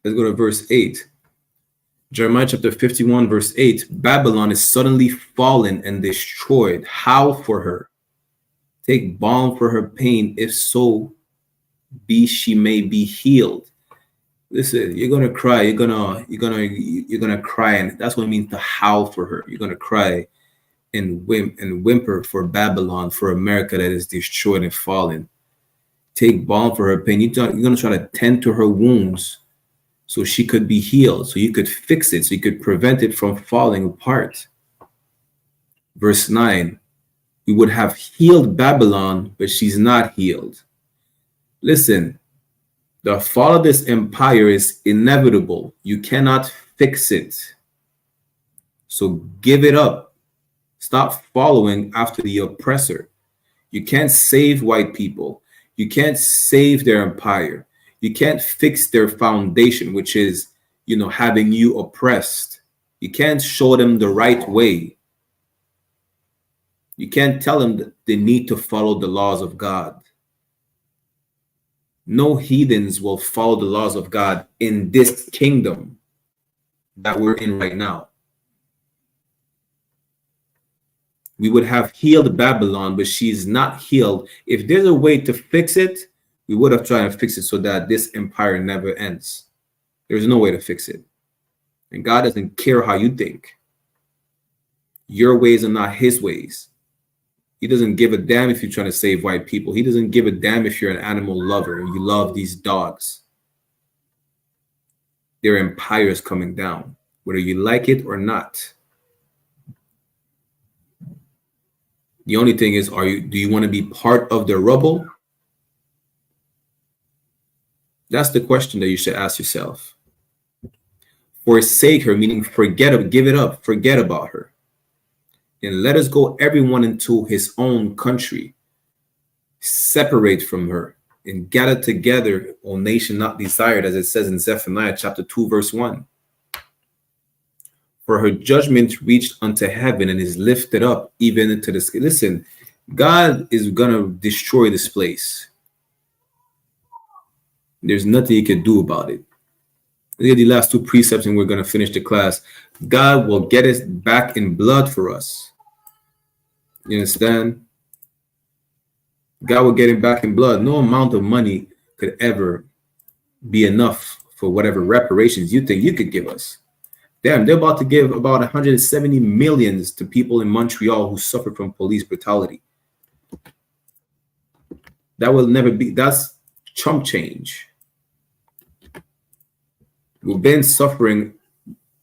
Let's go to verse 8. Jeremiah chapter 51, verse 8. Babylon is suddenly fallen and destroyed. Howl for her. Take balm for her pain, if so be she may be healed. Listen, you're gonna cry. You're gonna cry, and that's what it means to howl for her. You're gonna cry and whimper for Babylon, for America that is destroyed and fallen. Take balm for her pain. You're gonna try to tend to her wounds, so she could be healed, so you could fix it, so you could prevent it from falling apart. Verse 9, we would have healed Babylon, but she's not healed. Listen, the fall of this empire is inevitable. You cannot fix it. So give it up. Stop following after the oppressor. You can't save white people. You can't save their empire. You can't fix their foundation, which is, you know, having you oppressed. You can't show them the right way. You can't tell them that they need to follow the laws of God. No heathens will follow the laws of God in this kingdom that we're in right now. We would have healed Babylon, but she's not healed. If there's a way to fix it, we would have tried to fix it so that this empire never ends. There's no way to fix it. And God doesn't care how you think. Your ways are not his ways. He doesn't give a damn if you're trying to save white people. He doesn't give a damn if you're an animal lover and you love these dogs. Their empire is coming down, whether you like it or not. The only thing is, do you want to be part of the rubble? That's the question that you should ask yourself. Forsake her, meaning give it up, forget about her. And let us go everyone into his own country. Separate from her and gather together, O nation not desired, as it says in Zephaniah chapter 2, verse 1. For her judgment reached unto heaven and is lifted up even into the sky. Listen, God is going to destroy this place. There's nothing he could do about it. Look at the last two precepts and we're going to finish the class. God will get us back in blood for us. You understand? God will get him back in blood. No amount of money could ever be enough for whatever reparations you think you could give us. Damn, they're about to give about 170 millions to people in Montreal who suffer from police brutality. That will never be. That's chump change. We've been suffering,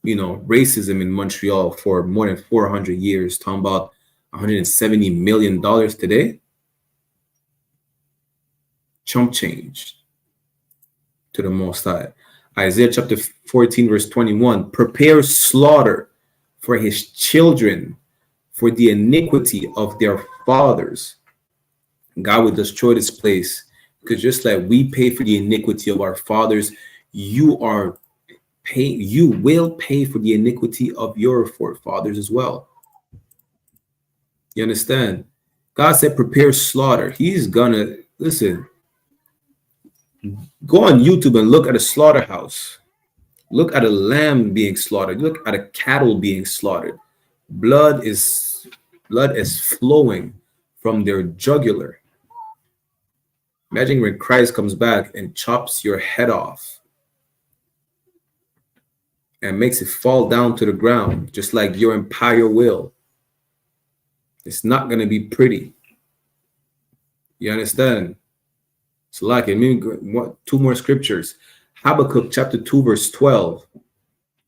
racism in Montreal for more than 400 years. Talking about $170 million today. Chump change to the Most High. Isaiah chapter 14, verse 21. Prepare slaughter for his children, for the iniquity of their fathers. God will destroy this place, because just like we pay for the iniquity of our fathers, you will pay for the iniquity of your forefathers as well. You understand? God said, prepare slaughter. He's gonna, listen, go on YouTube and look at a slaughterhouse. Look at a lamb being slaughtered. Look at a cattle being slaughtered. Blood is flowing from their jugular. Imagine when Christ comes back and chops your head off and makes it fall down to the ground, just like your empire will. It's not going to be pretty. You understand? So like, two more scriptures. Habakkuk chapter 2, verse 12.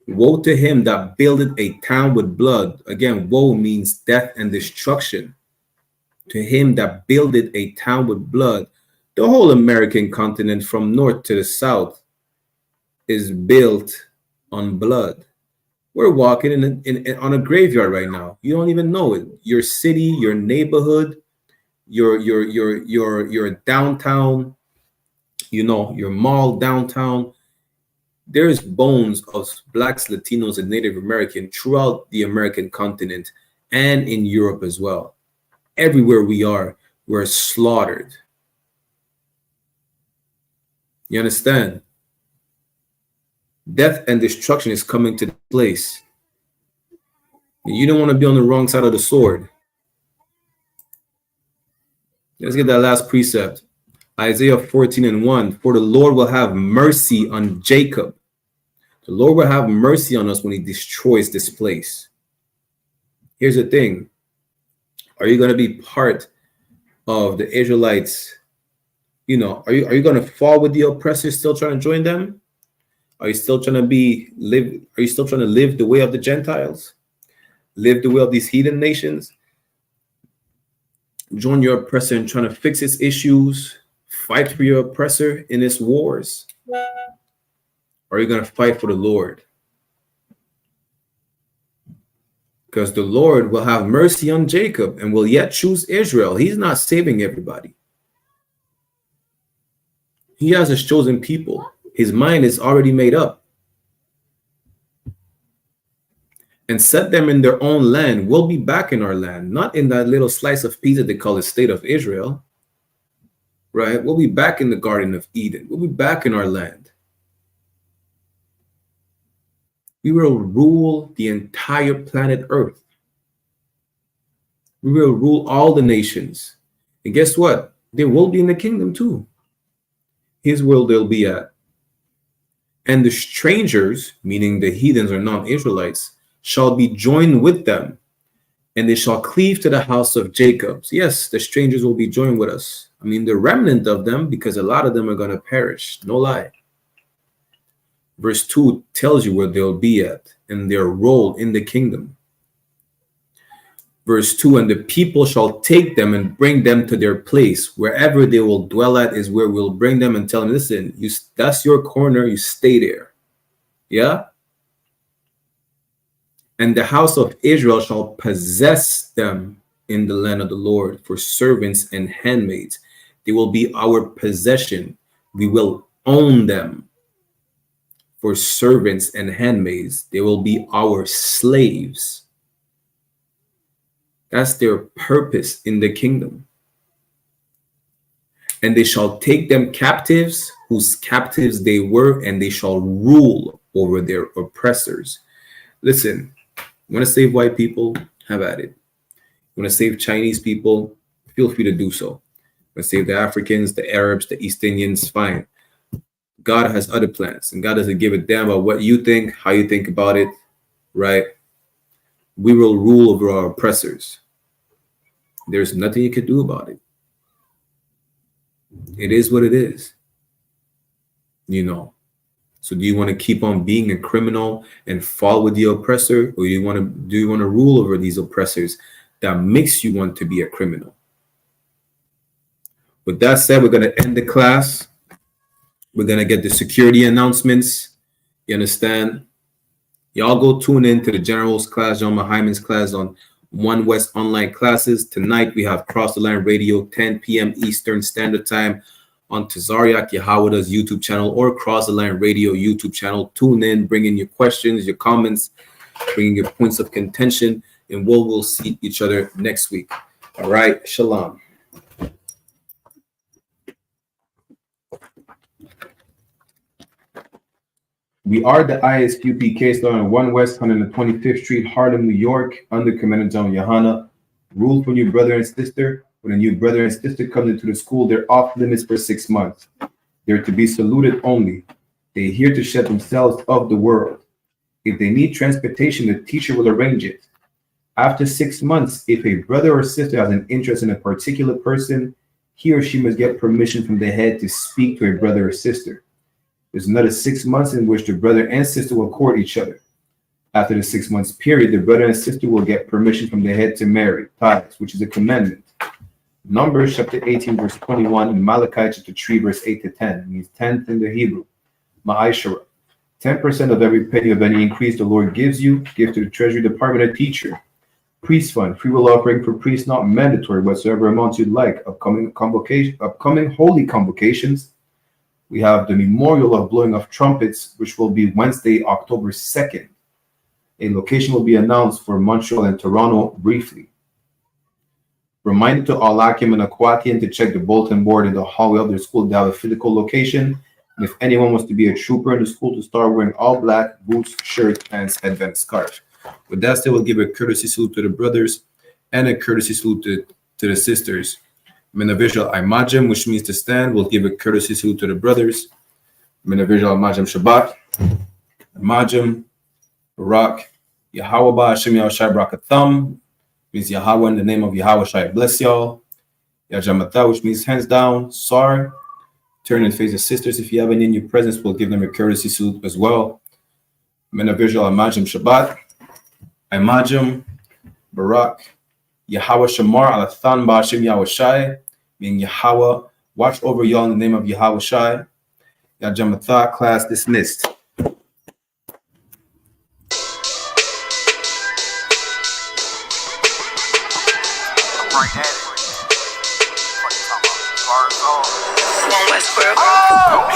Woe to him that buildeth a town with blood. Again, woe means death and destruction. To him that buildeth a town with blood. The whole American continent from north to the south is built on blood. We're walking on a graveyard right now. You don't even know it. Your city, your neighborhood, your downtown, your mall downtown. There's bones of Blacks, Latinos, and Native American throughout the American continent and in Europe as well. Everywhere we are, we're slaughtered. You understand? Death and destruction is coming to the place. You don't want to be on the wrong side of the sword. Let's get that last precept. Isaiah 14:1. For the Lord will have mercy on Jacob. The Lord will have mercy on us when he destroys this place. Here's the thing. Are you going to be part of the Israelites? Are you going to fall with the oppressors, still trying to join them? Are you still trying to live the way of the Gentiles? Live the way of these heathen nations? Join your oppressor and trying to fix his issues? Fight for your oppressor in his wars? Or are you going to fight for the Lord? Because the Lord will have mercy on Jacob and will yet choose Israel. He's not saving everybody. He has his chosen people. His mind is already made up. And set them in their own land. We'll be back in our land, not in that little slice of pizza they call the state of Israel. Right? We'll be back in the Garden of Eden. We'll be back in our land. We will rule the entire planet Earth. We will rule all the nations. And guess what? They will be in the kingdom too. His will they'll be at. And the strangers, meaning the heathens or non-Israelites, shall be joined with them, and they shall cleave to the house of Jacob. So yes, the strangers will be joined with us. I mean, the remnant of them, because a lot of them are going to perish. No lie. Verse 2 tells you where they'll be at and their role in the kingdom. Verse 2, and the people shall take them and bring them to their place. Wherever they will dwell at is where we'll bring them and tell them, listen, that's your corner, you stay there. Yeah? And the house of Israel shall possess them in the land of the Lord for servants and handmaids. They will be our possession. We will own them for servants and handmaids. They will be our slaves. That's their purpose in the kingdom. And they shall take them captives, whose captives they were, and they shall rule over their oppressors. Listen, you want to save white people? Have at it. You want to save Chinese people? Feel free to do so. You want to save the Africans, the Arabs, the East Indians? Fine. God has other plans, and God doesn't give a damn about what you think, how you think about it, right? We will rule over our oppressors. There's nothing you can do about it. It is what it is. You know. So do you want to keep on being a criminal and fall with the oppressor, or do you want to rule over these oppressors that makes you want to be a criminal? With that said, we're going to end the class. We're going to get the security announcements. You understand? Y'all go tune in to the General's class, John Hyman's class on One West online classes. Tonight we have Cross the Line Radio, 10 p.m. Eastern Standard Time on Tazariak Yahawada's YouTube channel or Cross the Line Radio YouTube channel. Tune in, bring in your questions, your comments, bring in your points of contention, and we'll see each other next week. All right, shalom. We are the I.S.U.P.K store on 1 West 125th Street, Harlem, New York, under Commandant General YAHANNA. Rule for new brother and sister. When a new brother and sister comes into the school, they're off limits for 6 months. They're to be saluted only. They adhere to shut themselves of the world. If they need transportation, the teacher will arrange it. After 6 months, if a brother or sister has an interest in a particular person, he or she must get permission from the head to speak to a brother or sister. There's another 6 months in which the brother and sister will court each other. After the 6 months period, the brother and sister will get permission from the head to marry, TITHES, which is a commandment. Numbers chapter 18, verse 21, and Malachi chapter 3, verse 8 to 10. It means 10th in the Hebrew. Ma'ashara. 10% of every penny of any increase the Lord gives you, give to the Treasury Department a teacher. Priest fund, free will offering for priests, not mandatory, whatsoever amounts you'd like. Upcoming holy convocations. We have the memorial of blowing of trumpets, which will be Wednesday, October 2nd. A location will be announced for Montreal and Toronto briefly. Reminder to all Akim and Akwatian to check the bulletin board in the hallway of their school to have a physical location. And if anyone wants to be a trooper in the school, to start wearing all black, boots, shirt, pants, headband, scarf. With that said, we'll give a courtesy salute to the brothers and a courtesy salute to the sisters. Menavishal Imajim, which means to stand, we'll give a courtesy salute to the brothers. Menavishal Imajim Shabbat. Imajim, Barak, Yahweh Ba Hashem Yahushai Brakatham, means Yahweh in the name of Yahweh Shai bless y'all. Yajamata, which means hands down. Sar, turn and face the sisters. If you have any in your presence, we'll give them a courtesy salute as well. Menavishal Imajim Shabbat. Imajim, Barak, Yahweh Shamar Alathan Ba'Hashem Yahweh Shai, meaning Yahweh, watch over y'all in the name of Yahweh Shai. Yajamatha, class dismissed.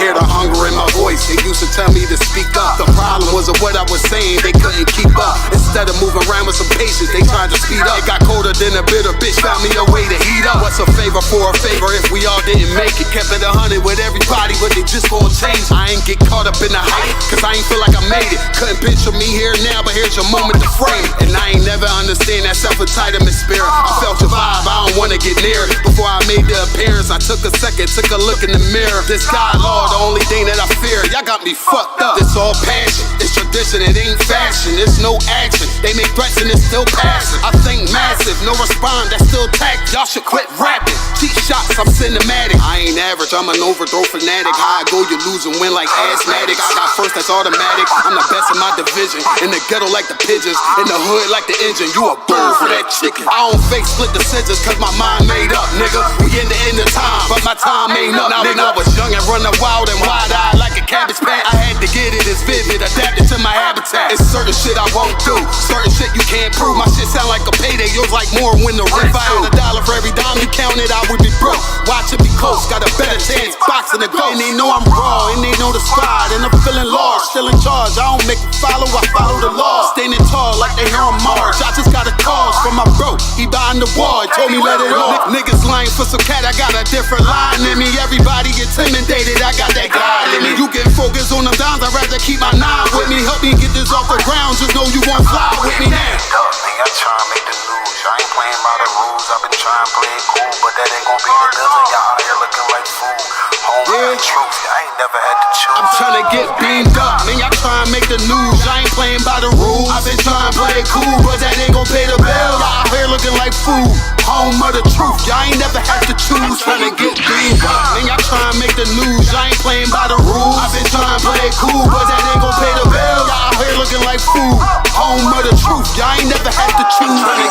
Hear the hunger in my voice, they used to tell me to speak up. The problem was of what I was saying, they couldn't keep up. Instead of moving around with some patience, they tried to speed up. It got colder than a bitter bitch, found me a way to heat up. What's a favor for a favor if we all didn't make it? Kept it 100 with everybody, but they just gon' change. I ain't get caught up in the hype, cause I ain't feel like I made it. Couldn't picture me here now, but here's your moment to frame it. And I ain't never understand that self-entitlement spirit. I felt your vibe, I don't wanna get near it. Before I made the appearance, I took a second, took a look in the mirror. This God, Lord, the only thing that I fear. Y'all got me fucked up. It's all passion, it's tradition, it ain't fashion. It's no action, they make threats and it's still passing. I think massive, no respond, that's still tact. Y'all should quit rapping. Cheap shots, I'm cinematic. I ain't average, I'm an overthrow fanatic. How I go, you lose and win like asthmatic. I got first, that's automatic. I'm the best in my division. In the ghetto like the pigeons, in the hood like the engine. You a bird for that chicken. I don't fake split decisions cause my mind made up, nigga. We in the end of time, but my time ain't up, nigga. When I was young and running wild and wide-eyed like a cabbage patch, I had to get it as vivid, adapted to my habitat. It's certain shit I won't do, certain shit you can't prove. My shit sound like a payday, yours like more when the rent. If I had $1 for every dime you counted, I would be broke. Watch it be close, got a better chance, boxing the ghost. And they know I'm raw, and they know the squad, and I'm feeling large, still in charge. I don't make them follow, I follow the law. Standing tall like they hear on March. I just got a call from my bro, he behind the wall, he told me let it off. Niggas lying for some cat, I got a different line in me. Everybody intimidated, I got that God in me. You get focused on them dimes, I'd rather keep my nine with me. Help me get this off the ground, just know you won't fly with me now. I try and make the news, I ain't playing by the rules. I've been trying to play it cool, but that ain't gon' be the deal. Y'all out here looking like fool. Home yeah. Truth, I ain't never had to choose. I'm trying to get beamed up, man, y'all try and make the news. I ain't playing by the rules. I've been trying to play it cool, but that ain't gon' pay the bill. Y'all out here looking like fool. home of the truth. Y'all ain't never had to choose. Tryna get green up, then y'all tryna make the news. Y'all ain't playing by the rules. I've been trying to play it cool, but that ain't gon' pay the bills. Y'all out here looking like food. Home of the truth. Y'all ain't never had to choose. Tryna